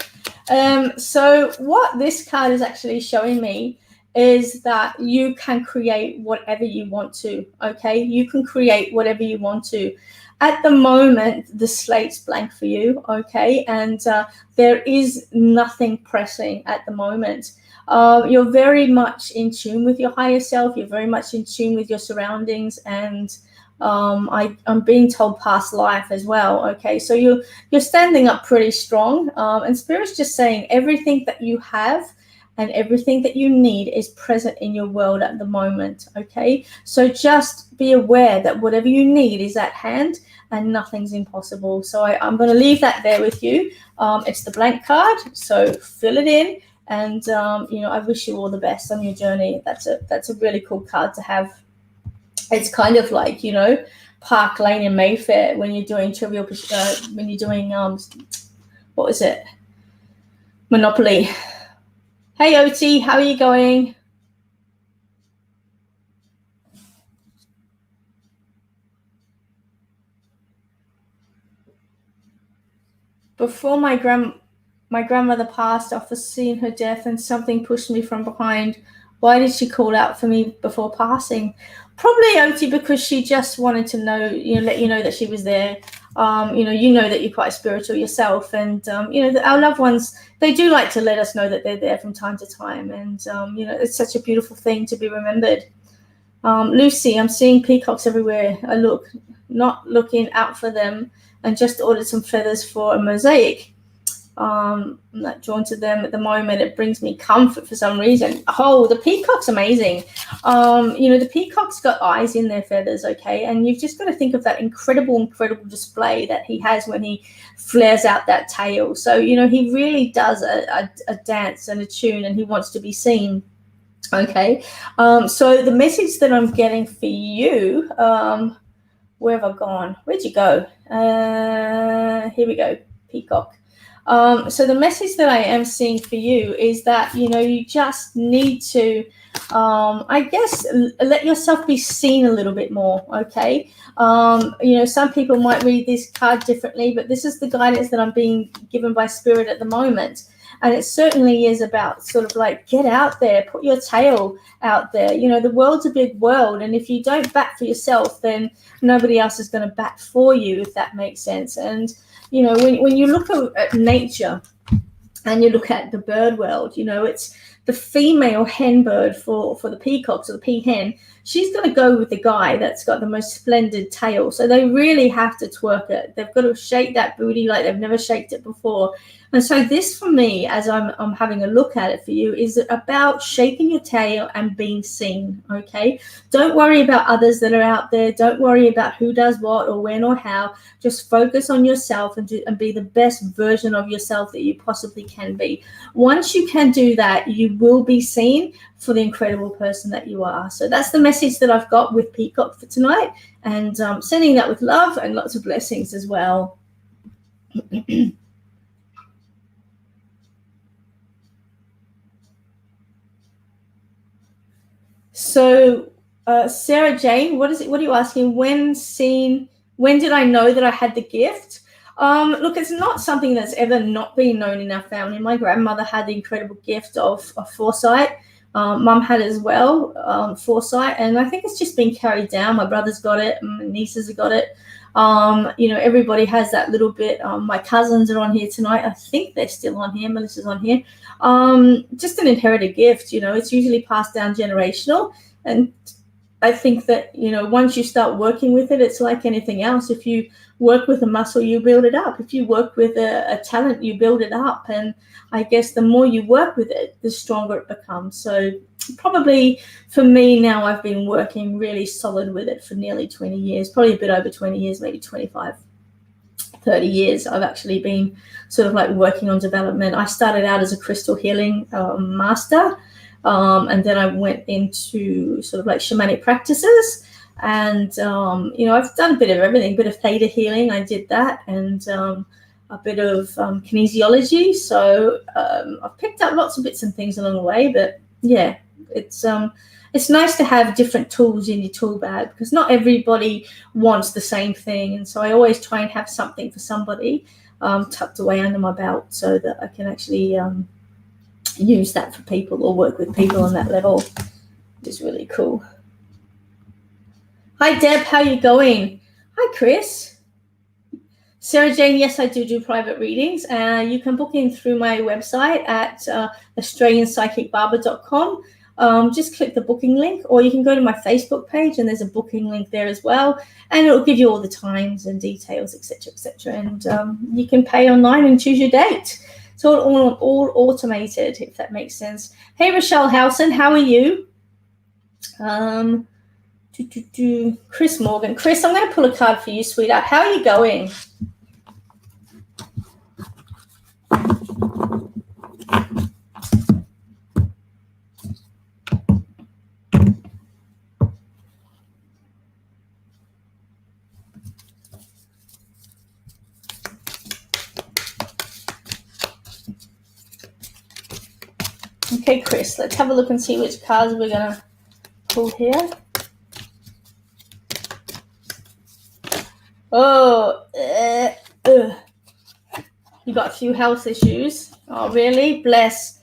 So what this card is actually showing me is that you can create whatever you want to, okay? You can create whatever you want to. At the moment, the slate's blank for you, okay? And there is nothing pressing at the moment. You're very much in tune with your higher self. You're very much in tune with your surroundings, and I'm being told past life as well. Okay, so you're standing up pretty strong, and Spirit's just saying everything that you have and everything that you need is present in your world at the moment. Okay, so just be aware that whatever you need is at hand, and nothing's impossible. So I'm going to leave that there with you. It's the blank card, so fill it in. And I wish you all the best on your journey. That's a really cool card to have. It's kind of like, Park Lane in Mayfair when you're doing what was it? Monopoly. Hey, Oti, how are you going? Before my grandmother passed, after seeing her death, and something pushed me from behind. Why did she call out for me before passing? Probably, Oti, because she just wanted to know, let you know that she was there. That you're quite spiritual yourself, and our loved ones, they do like to let us know that they're there from time to time, and it's such a beautiful thing to be remembered. Lucy, I'm seeing peacocks everywhere. Not looking out for them, and just ordered some feathers for a mosaic. I'm not drawn to them at the moment. It brings me comfort for some reason. Oh, the peacock's amazing. The peacock's got eyes in their feathers, okay? And you've just got to think of that incredible display that he has when he flares out that tail. So, he really does a dance and a tune, and he wants to be seen. Okay. So the message that I'm getting for you, Where have I gone? Where'd you go? Here we go, Peacock. So the message that I am seeing for you is that, you just need to, I guess, let yourself be seen a little bit more, okay? Some people might read this card differently, but this is the guidance that I'm being given by Spirit at the moment. And it certainly is about sort of like, get out there, put your tail out there. The world's a big world. And if you don't bat for yourself, then nobody else is going to bat for you, if that makes sense. And, when you look at nature and you look at the bird world, it's the female hen bird for the peacocks or the peahen. She's going to go with the guy that's got the most splendid tail. So they really have to twerk it. They've got to shake that booty like they've never shaked it before. And so this, for me, as I'm having a look at it for you, is about shaking your tail and being seen, okay? Don't worry about others that are out there. Don't worry about who does what or when or how. Just focus on yourself and be the best version of yourself that you possibly can be. Once you can do that, you will be seen for the incredible person that you are. So that's the message that I've got with Peacock for tonight, and sending that with love and lots of blessings as well. So, Sarah Jane, what are you asking? When did I know that I had the gift? Look, it's not something that's ever not been known in our family. My grandmother had the incredible gift of foresight. Mum had as well, foresight, and I think it's just been carried down. My brother's got it, my nieces have got it. Everybody has that little bit. My cousins are on here tonight. I think they're still on here. Melissa's on here. Just an inherited gift. It's usually passed down generational, and I think that, once you start working with it, it's like anything else. If you work with a muscle, you build it up. If you work with a talent, you build it up. And I guess the more you work with it, the stronger it becomes. So probably for me now, I've been working really solid with it for nearly 20 years, probably a bit over 20 years, maybe 25, 30 years. I've actually been sort of like working on development. I started out as a crystal healing master. And then I went into sort of like shamanic practices, and I've done a bit of everything, a bit of theta healing. I did that, and a bit of kinesiology. So I've picked up lots of bits and things along the way. But yeah, it's nice to have different tools in your tool bag, because not everybody wants the same thing, and so I always try and have something for somebody tucked away under my belt, so that I can actually use that for people or work with people on that level, which is really cool. Hi Deb, how you going? Hi Chris. Sarah Jane, yes, I do private readings. You can book in through my website at australianpsychicbarber.com. Just click the booking link, or you can go to my Facebook page and there's a booking link there as well, and it'll give you all the times and details, etc., and you can pay online and choose your date. It's all automated, if that makes sense. Hey, Rochelle Howson, how are you? Chris Morgan. Chris, I'm going to pull a card for you, sweetheart. How are you going? Okay, Chris, let's have a look and see which cards we're going to pull here. Oh, you got a few health issues. Oh, really? Bless.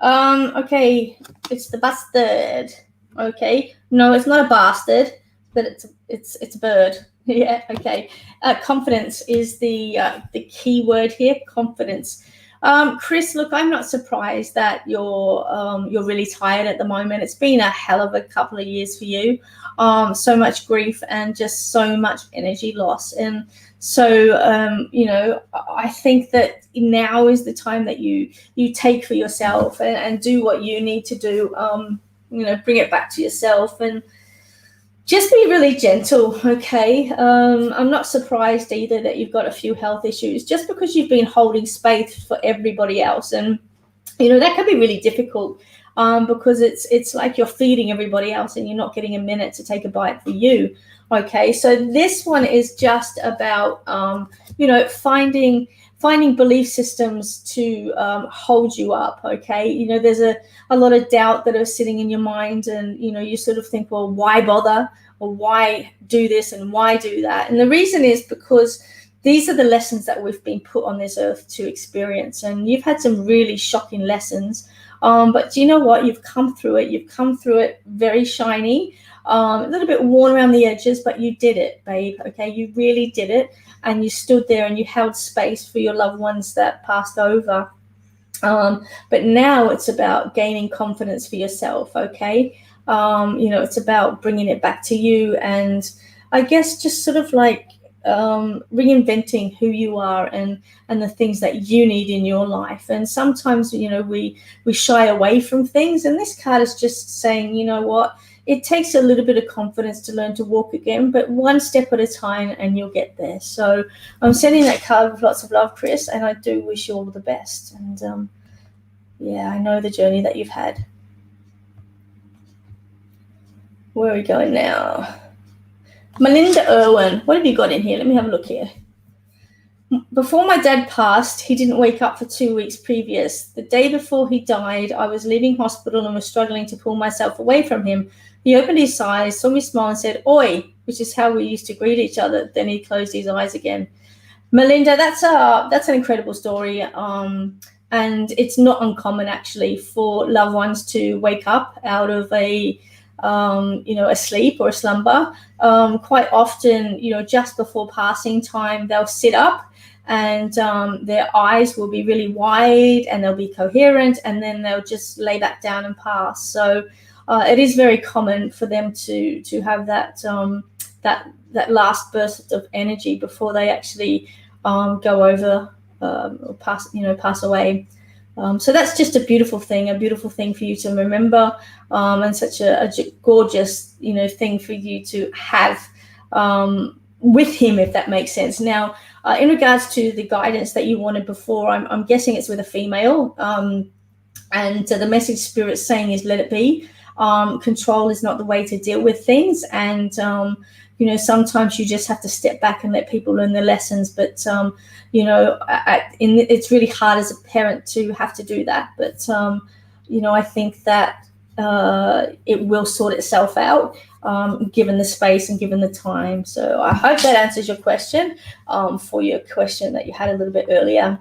Okay, it's the bastard. Okay, no, it's not a bastard, but it's a bird. Yeah. Okay. Confidence is the key word here. Confidence. Chris, look, I'm not surprised that you're really tired at the moment. It's been a hell of a couple of years for you. So much grief and just so much energy loss. And so, I think that now is the time that you take for yourself and do what you need to do. Bring it back to yourself and just be really gentle, okay? I'm not surprised either that you've got a few health issues, just because you've been holding space for everybody else. And, that can be really difficult because it's like you're feeding everybody else and you're not getting a minute to take a bite for you. Okay, so this one is just about finding belief systems to hold you up. Okay, there's a lot of doubt that are sitting in your mind, and you sort of think, well, why bother, or why do this and why do that? And the reason is because these are the lessons that we've been put on this earth to experience, and you've had some really shocking lessons, but do you know what? You've come through it very shiny, a little bit worn around the edges, but you did it, babe. Okay, you really did it, and you stood there and you held space for your loved ones that passed over. But now it's about gaining confidence for yourself. Okay, it's about bringing it back to you, and I guess just sort of like reinventing who you are and the things that you need in your life. And sometimes we shy away from things, and this card is just saying, you know what, it takes a little bit of confidence to learn to walk again, but one step at a time and you'll get there. So I'm sending that card with lots of love, Chris, and I do wish you all the best. And I know the journey that you've had. Where are we going now? Melinda Irwin, what have you got in here? Let me have a look here. Before my dad passed, he didn't wake up for 2 weeks previous. The day before he died, I was leaving hospital and was struggling to pull myself away from him. He opened his eyes, saw me smile and said, "Oi," which is how we used to greet each other. Then he closed his eyes again. Melinda, that's an incredible story. And it's not uncommon actually for loved ones to wake up out of a sleep or a slumber. Quite often, just before passing time, they'll sit up and their eyes will be really wide and they'll be coherent, and then they'll just lay back down and pass. So it is very common for them to have that last burst of energy before they actually go over or pass away. So that's just a beautiful thing for you to remember, and such a gorgeous, thing for you to have with him, if that makes sense. Now, in regards to the guidance that you wanted before, I'm guessing it's with a female, and the message Spirit's saying is let it be. Control is not the way to deal with things, and sometimes you just have to step back and let people learn their lessons. But it's really hard as a parent to have to do that. But I think that it will sort itself out, given the space and given the time. So I hope that answers your question, for your question that you had a little bit earlier.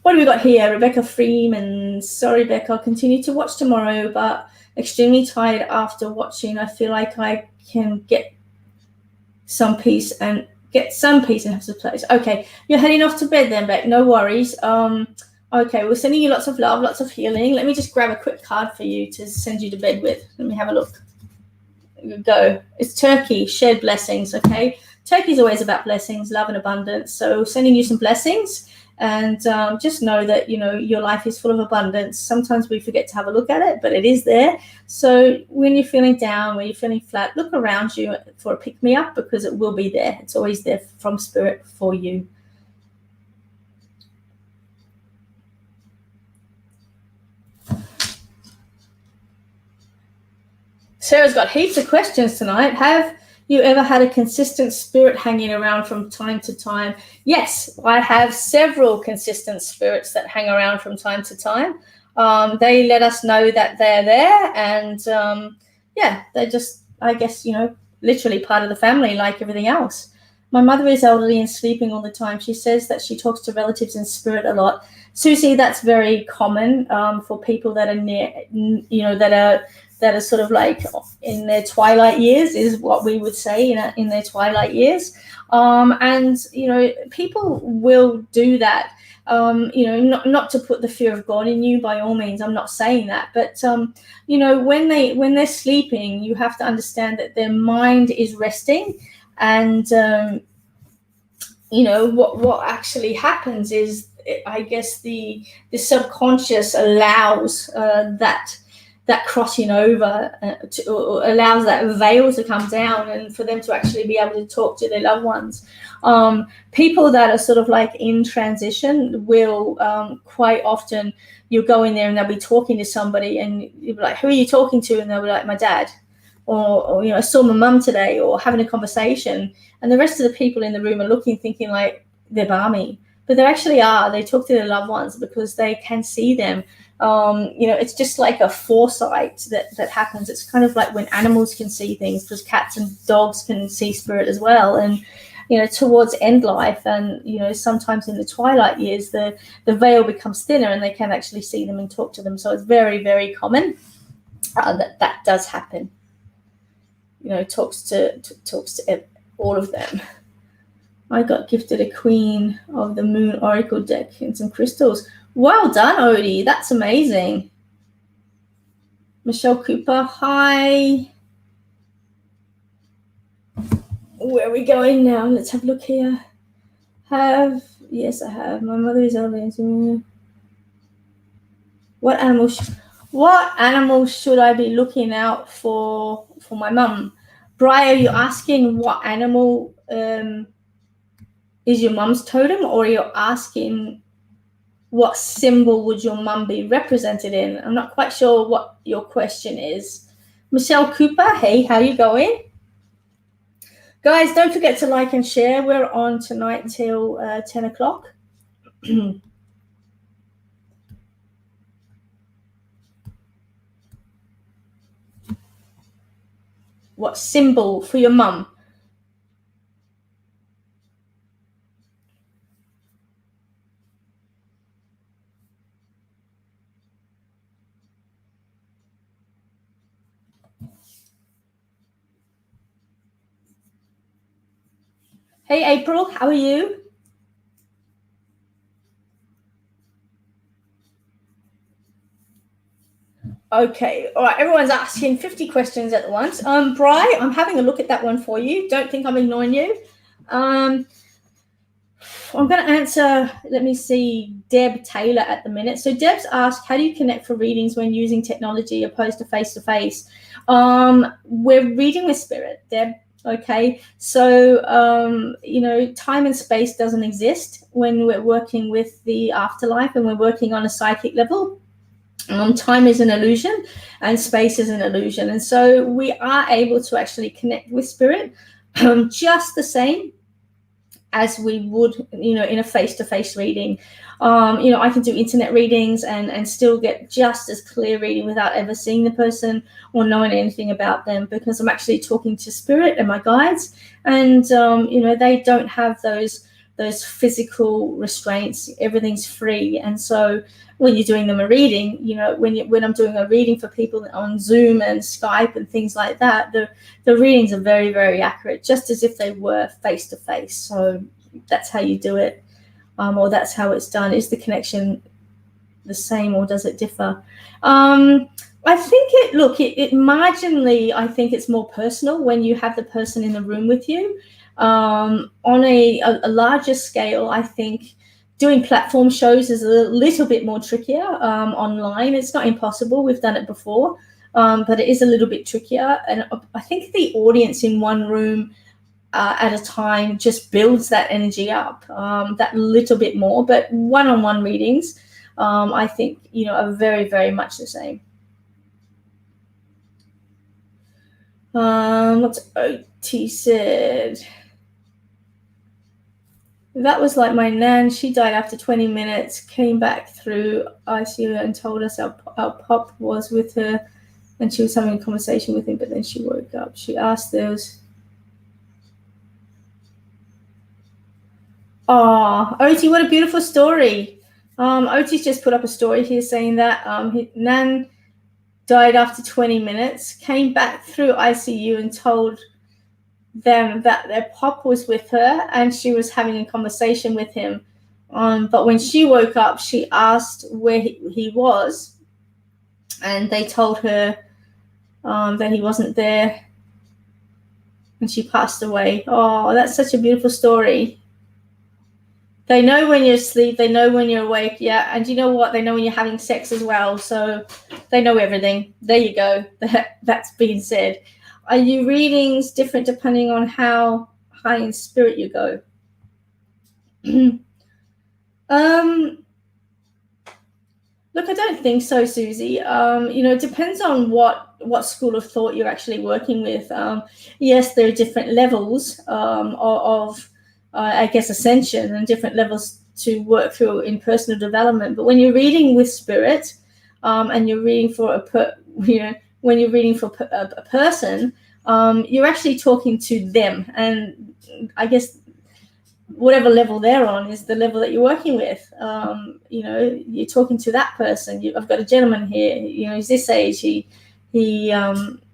What have we got here? Rebecca Freeman. Sorry, Becca, I'll continue to watch tomorrow, but extremely tired after watching. I feel like I can get some peace and have some place. Okay, you're heading off to bed then, Beck. No worries. Okay, we're sending you lots of love, lots of healing. Let me just grab a quick card for you to send you to bed with. Let me have a look. Here we go. It's Turkey, shared blessings, okay? Turkey's always about blessings, love and abundance. So sending you some blessings. And just know that, your life is full of abundance. Sometimes we forget to have a look at it, but it is there. So when you're feeling down, when you're feeling flat, look around you for a pick-me-up, because it will be there. It's always there from Spirit for you. Sarah's got heaps of questions tonight. Have you ever had a consistent spirit hanging around from time to time? Yes, I have several consistent spirits that hang around from time to time. They let us know that they're there, and they're just, I guess, literally part of the family like everything else. My mother is elderly and sleeping all the time. She says that she talks to relatives in spirit a lot. Susie, that's very common for people that are near, that are sort of like in their twilight years, is what we would say, in their twilight years. And people will do that, not to put the fear of God in you, by all means. I'm not saying that, but when they're sleeping, you have to understand that their mind is resting, and what actually happens is, I guess the subconscious allows that crossing over, allows that veil to come down, and for them to actually be able to talk to their loved ones. People that are sort of like in transition will quite often you'll go in there and they'll be talking to somebody, and you'll be like, who are you talking to? And they'll be like, my dad. Or I saw my mum today, or having a conversation. And the rest of the people in the room are looking, thinking like they're balmy. But they actually are. They talk to their loved ones because they can see them. It's just like a foresight that happens. It's kind of like when animals can see things, because cats and dogs can see spirit as well. And towards end life, and sometimes in the twilight years, the veil becomes thinner and they can actually see them and talk to them. So it's very, very common that does happen. Talks to all of them. I got gifted a Queen of the Moon Oracle deck and some crystals. Well done, Odie. That's amazing. Michelle Cooper, hi. Where are we going now? Let's have a look here. Yes, I have. My mother is elderly. What animal should I be looking out for my mum? Bri, are you asking what animal is your mum's totem, or you're asking what symbol would your mum be represented in? I'm not quite sure what your question is. Michelle Cooper, hey, how you going? Guys, don't forget to like and share. We're on tonight till 10 o'clock. What symbol for your mum? Hey, April, how are you? Okay, all right, everyone's asking 50 questions at once. Bri, I'm having a look at that one for you. Don't think I'm ignoring you. I'm going to answer, let me see, Deb Taylor at the minute. So Deb's asked, how do you connect for readings when using technology opposed to face-to-face? We're reading with spirit, Deb. Okay, so time and space doesn't exist when we're working with the afterlife and we're working on a psychic level. Time is an illusion and space is an illusion, and so we are able to actually connect with spirit just the same as we would in a face-to-face reading. I can do internet readings and still get just as clear reading without ever seeing the person or knowing anything about them, because I'm actually talking to spirit and my guides, and they don't have those physical restraints. Everything's free. And so when you're doing them a reading, when I'm doing a reading for people on Zoom and Skype and things like that, the readings are very, very accurate, just as if they were face to face. So that's how you do it, or that's how it's done. Is the connection the same, or does it differ? I think it marginally, I think it's more personal when you have the person in the room with you. On a larger scale, I think doing platform shows is a little bit more trickier online. It's not impossible. We've done it before, but it is a little bit trickier. And I think the audience in one room at a time just builds that energy up that little bit more. But one-on-one readings, I think, are very, very much the same. What's OT said? That was like my nan. She died after 20 minutes, came back through ICU and told us our pop was with her and she was having a conversation with him, but then she woke up. She asked those. Oh, Oti, what a beautiful story. Oti's just put up a story here saying that nan died after 20 minutes, came back through ICU and told them that their pop was with her and she was having a conversation with him. But when she woke up, she asked where he was, and they told her that he wasn't there, and she passed away. Oh, that's such a beautiful story. They know when you're asleep, they know when you're awake, yeah, and you know what? They know when you're having sex as well, so they know everything. There you go. That's being said. Are your readings different depending on how high in spirit you go? Look, I don't think so, Susie. It depends on what school of thought you're actually working with. Yes, there are different levels I guess, ascension and different levels to work through in personal development. But when you're reading with spirit, and you're reading for when you're reading for a person, you're actually talking to them, and I guess whatever level they're on is the level that you're working with. You're talking to that person. I've got a gentleman here. He's this age. He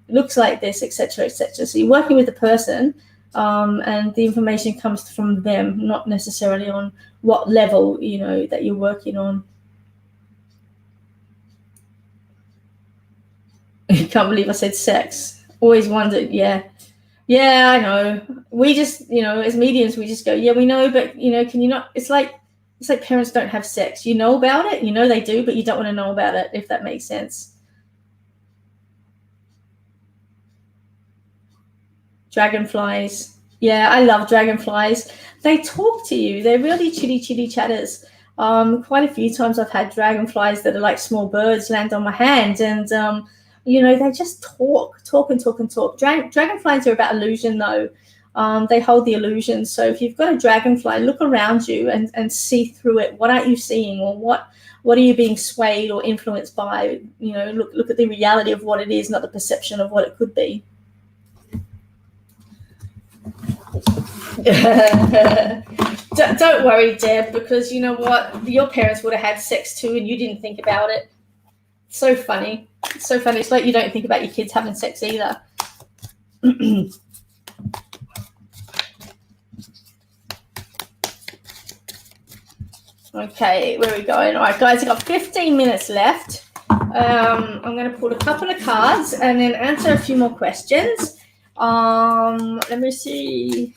looks like this, etc., etc. So you're working with the person, and the information comes from them, not necessarily on what level that you're working on. I can't believe I said sex. Always wondered. Yeah, yeah, I know. We just, as mediums, we just go, yeah, we know, but can you not? It's like parents don't have sex. You know about it, they do, but you don't want to know about it, if that makes sense. Dragonflies. Yeah, I love dragonflies. They talk to you. They're really chitty chitty chatters. Quite a few times I've had dragonflies that are like small birds land on my hand, and they just talk and talk and talk. Dragonflies are about illusion, though. They hold the illusion. So if you've got a dragonfly, look around you and see through it. What aren't you seeing, or what are you being swayed or influenced by? Look at the reality of what it is, not the perception of what it could be. Don't worry, Deb, because you know what? Your parents would have had sex too, and you didn't think about it. So funny. It's so funny. It's like you don't think about your kids having sex either. Okay, where are we going? All right, guys, I've got 15 minutes left. I'm going to pull a couple of cards and then answer a few more questions. Let me see.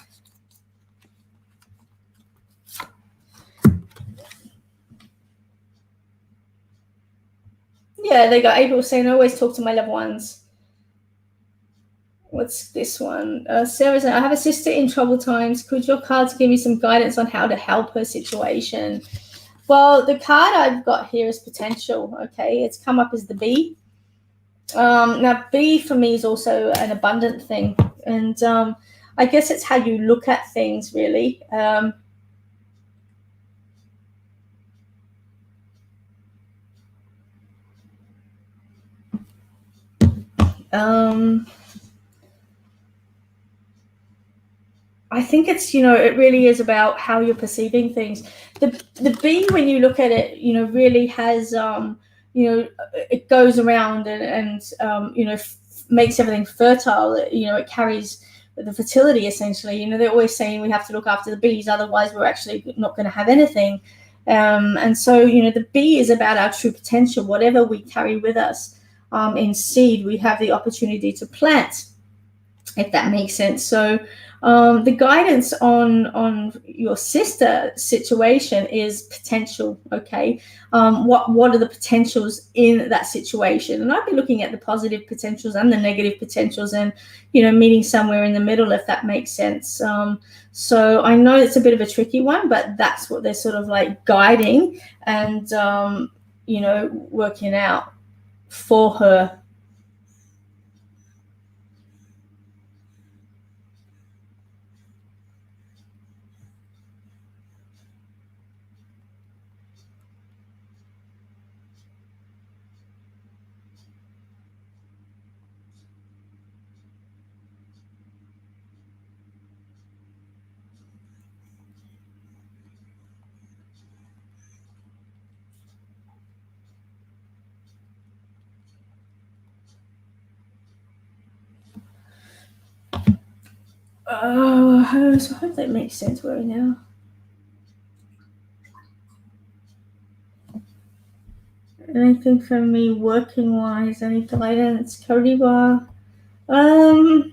Yeah, they got April saying, I always talk to my loved ones. What's this one? Sarah said, I have a sister in troubled times. Could your cards give me some guidance on how to help her situation? Well, the card I've got here is potential. Okay, it's come up as the B. Now, B for me is also an abundant thing, and I guess it's how you look at things, really. I think it's it really is about how you're perceiving things. The bee, when you look at it, really has it goes around and makes everything fertile. It carries the fertility essentially. They're always saying we have to look after the bees, otherwise we're actually not going to have anything. And so the bee is about our true potential. Whatever we carry with us in seed, we have the opportunity to plant, if that makes sense. So the guidance on your sister situation is potential. Okay, what are the potentials in that situation? And I'd be looking at the positive potentials and the negative potentials, and meeting somewhere in the middle, if that makes sense. So I know it's a bit of a tricky one, but that's what they're sort of like guiding and working out for her. So I hope that makes sense right now. Anything from me working wise? Any guidance, Kariba? Um,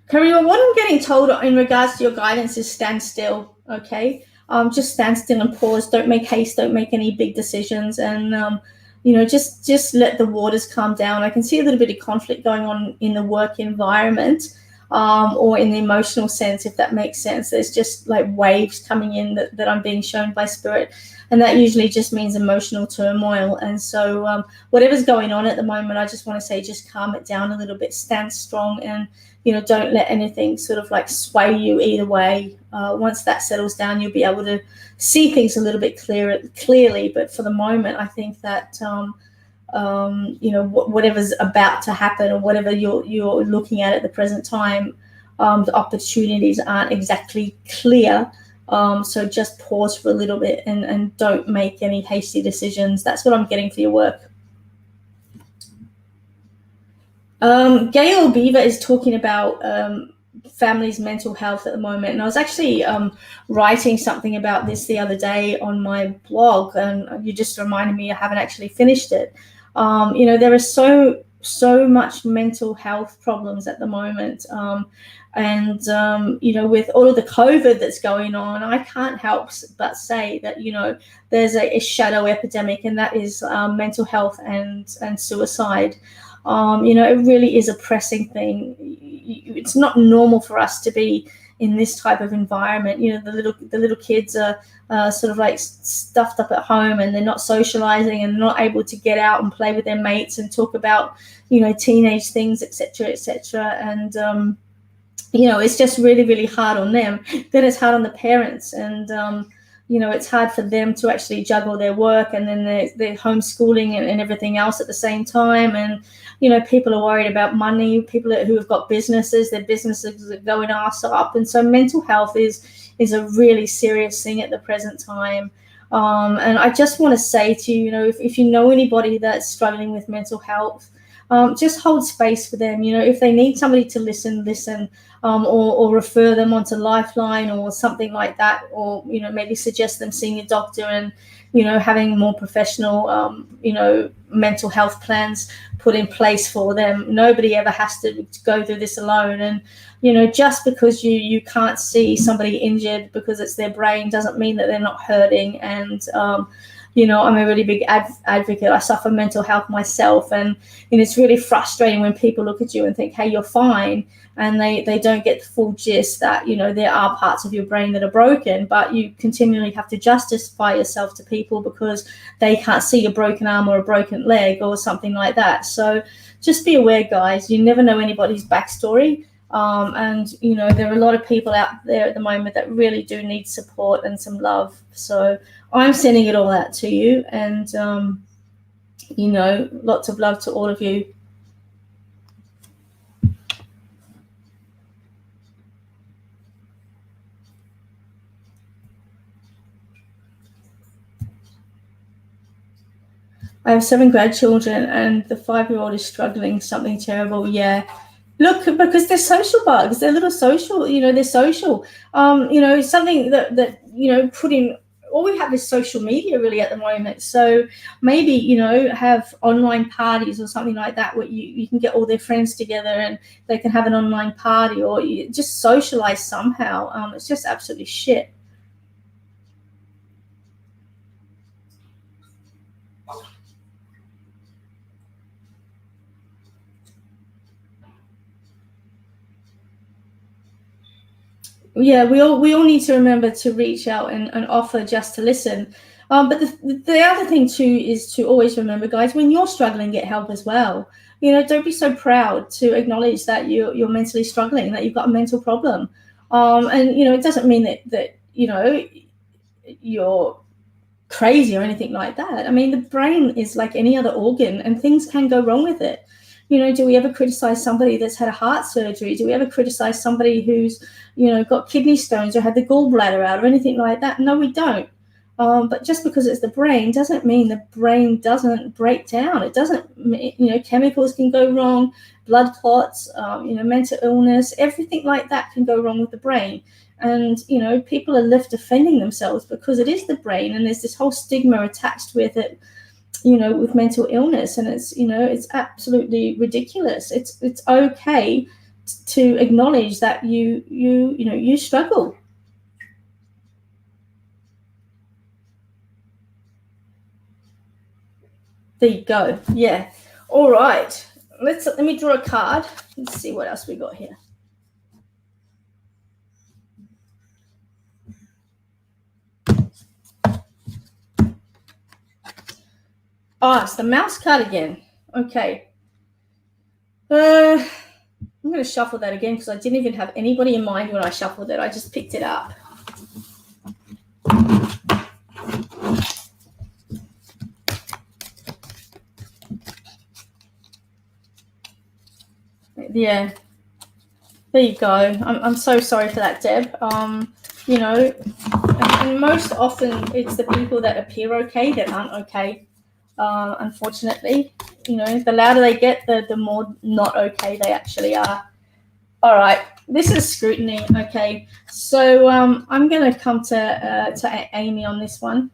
Kariba, what I'm getting told in regards to your guidance is stand still. Okay. Just stand still and pause. Don't make haste. Don't make any big decisions. And, just let the waters calm down. I can see a little bit of conflict going on in the work environment, or in the emotional sense, if that makes sense. There's just like waves coming in that I'm being shown by spirit. And that usually just means emotional turmoil. And so, whatever's going on at the moment, I just want to say, just calm it down a little bit, stand strong, and don't let anything sort of like sway you either way. Once that settles down, you'll be able to see things a little bit clearly. But for the moment, I think that whatever's about to happen, or whatever you're looking at the present time, the opportunities aren't exactly clear. So just pause for a little bit, and don't make any hasty decisions. That's what I'm getting for your work. Gail Beaver is talking about families' mental health at the moment, and I was actually writing something about this the other day on my blog, and you just reminded me I haven't actually finished it. There is so much mental health problems at the moment, and with all of the COVID that's going on, I can't help but say that there's a shadow epidemic, and that is mental health and suicide. It really is a pressing thing. It's not normal for us to be in this type of environment. The little kids are sort of like stuffed up at home, and they're not socializing and not able to get out and play with their mates and talk about teenage things, etc., etc. And it's just really, really hard on them. Then it's hard on the parents, and it's hard for them to actually juggle their work and then their homeschooling and everything else at the same time. And people are worried about money. People who have got businesses, their businesses are going arse up. And so mental health is a really serious thing at the present time. And I just want to say to you, if you know anybody that's struggling with mental health, just hold space for them. If they need somebody to listen, or refer them onto Lifeline or something like that, or maybe suggest them seeing a doctor and having more professional mental health plans put in place for them. Nobody ever has to go through this alone. And just because you can't see somebody injured because it's their brain doesn't mean that they're not hurting. And I'm a really big advocate. I suffer mental health myself, and it's really frustrating when people look at you and think, hey, you're fine, and they don't get the full gist that there are parts of your brain that are broken, but you continually have to justify yourself to people because they can't see a broken arm or a broken leg or something like that. So just be aware, guys. You never know anybody's backstory. And there are a lot of people out there at the moment that really do need support and some love. So I'm sending it all out to you, and lots of love to all of you. I have 7 grandchildren, and the 5-year-old is struggling something terrible. Yeah. Look, because they're social bugs. They're little social, they're social. Something that put in, all we have is social media really at the moment. So maybe, have online parties or something like that where you can get all their friends together and they can have an online party, or you just socialize somehow. It's just absolutely shit. Yeah, we all need to remember to reach out and offer just to listen. But the other thing too is to always remember, guys, when you're struggling, get help as well. Don't be so proud to acknowledge that you're mentally struggling, that you've got a mental problem. And it doesn't mean that you're crazy or anything like that. I mean, the brain is like any other organ, and things can go wrong with it. Do we ever criticize somebody that's had a heart surgery? Do we ever criticize somebody who's, got kidney stones or had the gallbladder out or anything like that? No, we don't. But just because it's the brain doesn't mean the brain doesn't break down. It doesn't, chemicals can go wrong, blood clots, mental illness, everything like that can go wrong with the brain. And, people are left defending themselves because it is the brain, and there's this whole stigma attached with it, with mental illness, and it's absolutely ridiculous. It's okay to acknowledge that you struggle. There you go. Yeah. All right. Let me draw a card. Let's see what else we got here. Oh, it's the mouse card again. Okay. I'm going to shuffle that again because I didn't even have anybody in mind when I shuffled it. I just picked it up. Yeah. There you go. I'm so sorry for that, Deb. You know, and most often it's the people that appear okay that aren't okay. Unfortunately, you know, the louder they get, the more not okay they actually are. All right, this is scrutiny. Okay, so I'm going to come to Amy on this one.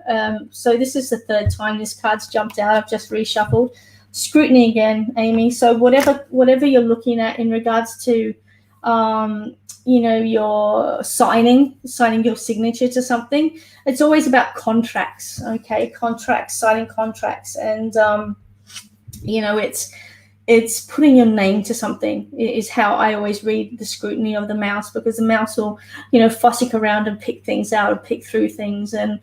So this is the third time this card's jumped out. I've just reshuffled. Scrutiny again, Amy. So whatever you're looking at in regards to, you know, your signing your signature to something, it's always about contracts. Okay, contracts, signing contracts, and you know, it's putting your name to something is how I always read the scrutiny of the mouse, because the mouse will, you know, fossick around and pick things out and pick through things and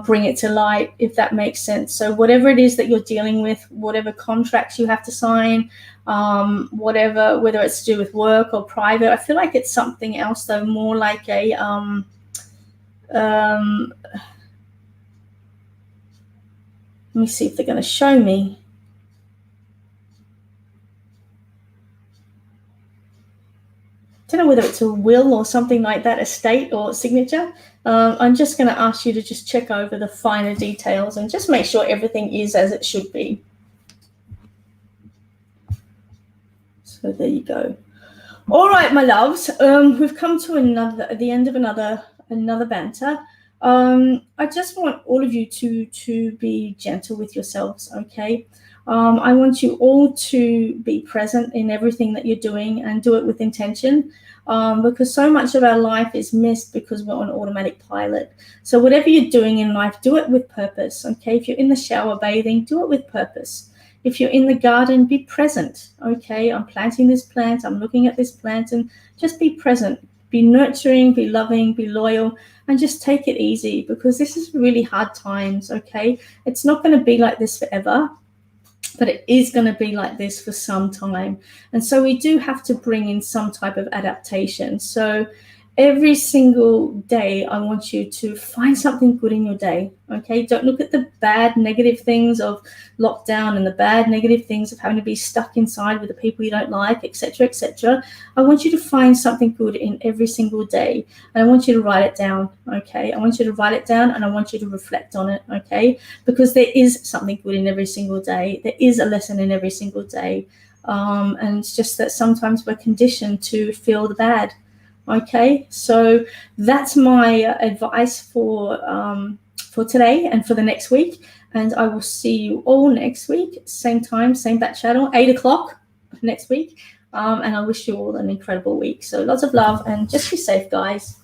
bring it to light, if that makes sense. So whatever it is that you're dealing with, whatever contracts you have to sign, whatever, whether it's to do with work or private, I feel like it's something else though, more like a let me see if they're going to show me. I don't know whether it's a will or something like that, estate or signature. I'm just going to ask you to just check over the finer details and just make sure everything is as it should be. So there you go. All right, my loves, we've come to the end of another banter. I just want all of you to be gentle with yourselves, okay? I want you all to be present in everything that you're doing and do it with intention, because so much of our life is missed because we're on automatic pilot. So whatever you're doing in life, do it with purpose, okay? If you're in the shower bathing, do it with purpose. If you're in the garden, be present, okay? I'm planting this plant, I'm looking at this plant, and just be present. Be nurturing, be loving, be loyal, and just take it easy, because this is really hard times, okay? It's not going to be like this forever, but it is going to be like this for some time. And so we do have to bring in some type of adaptation. So every single day, I want you to find something good in your day, okay? Don't look at the bad, negative things of lockdown and the bad, negative things of having to be stuck inside with the people you don't like, etc., etc. I want you to find something good in every single day, and I want you to write it down, okay? I want you to write it down, and I want you to reflect on it, okay? Because there is something good in every single day. There is a lesson in every single day, and it's just that sometimes we're conditioned to feel the bad. Okay, so that's my advice for today and for the next week, and I will see you all next week, same time, same bat channel, 8 o'clock next week, and I wish you all an incredible week. So lots of love, and just be safe, guys.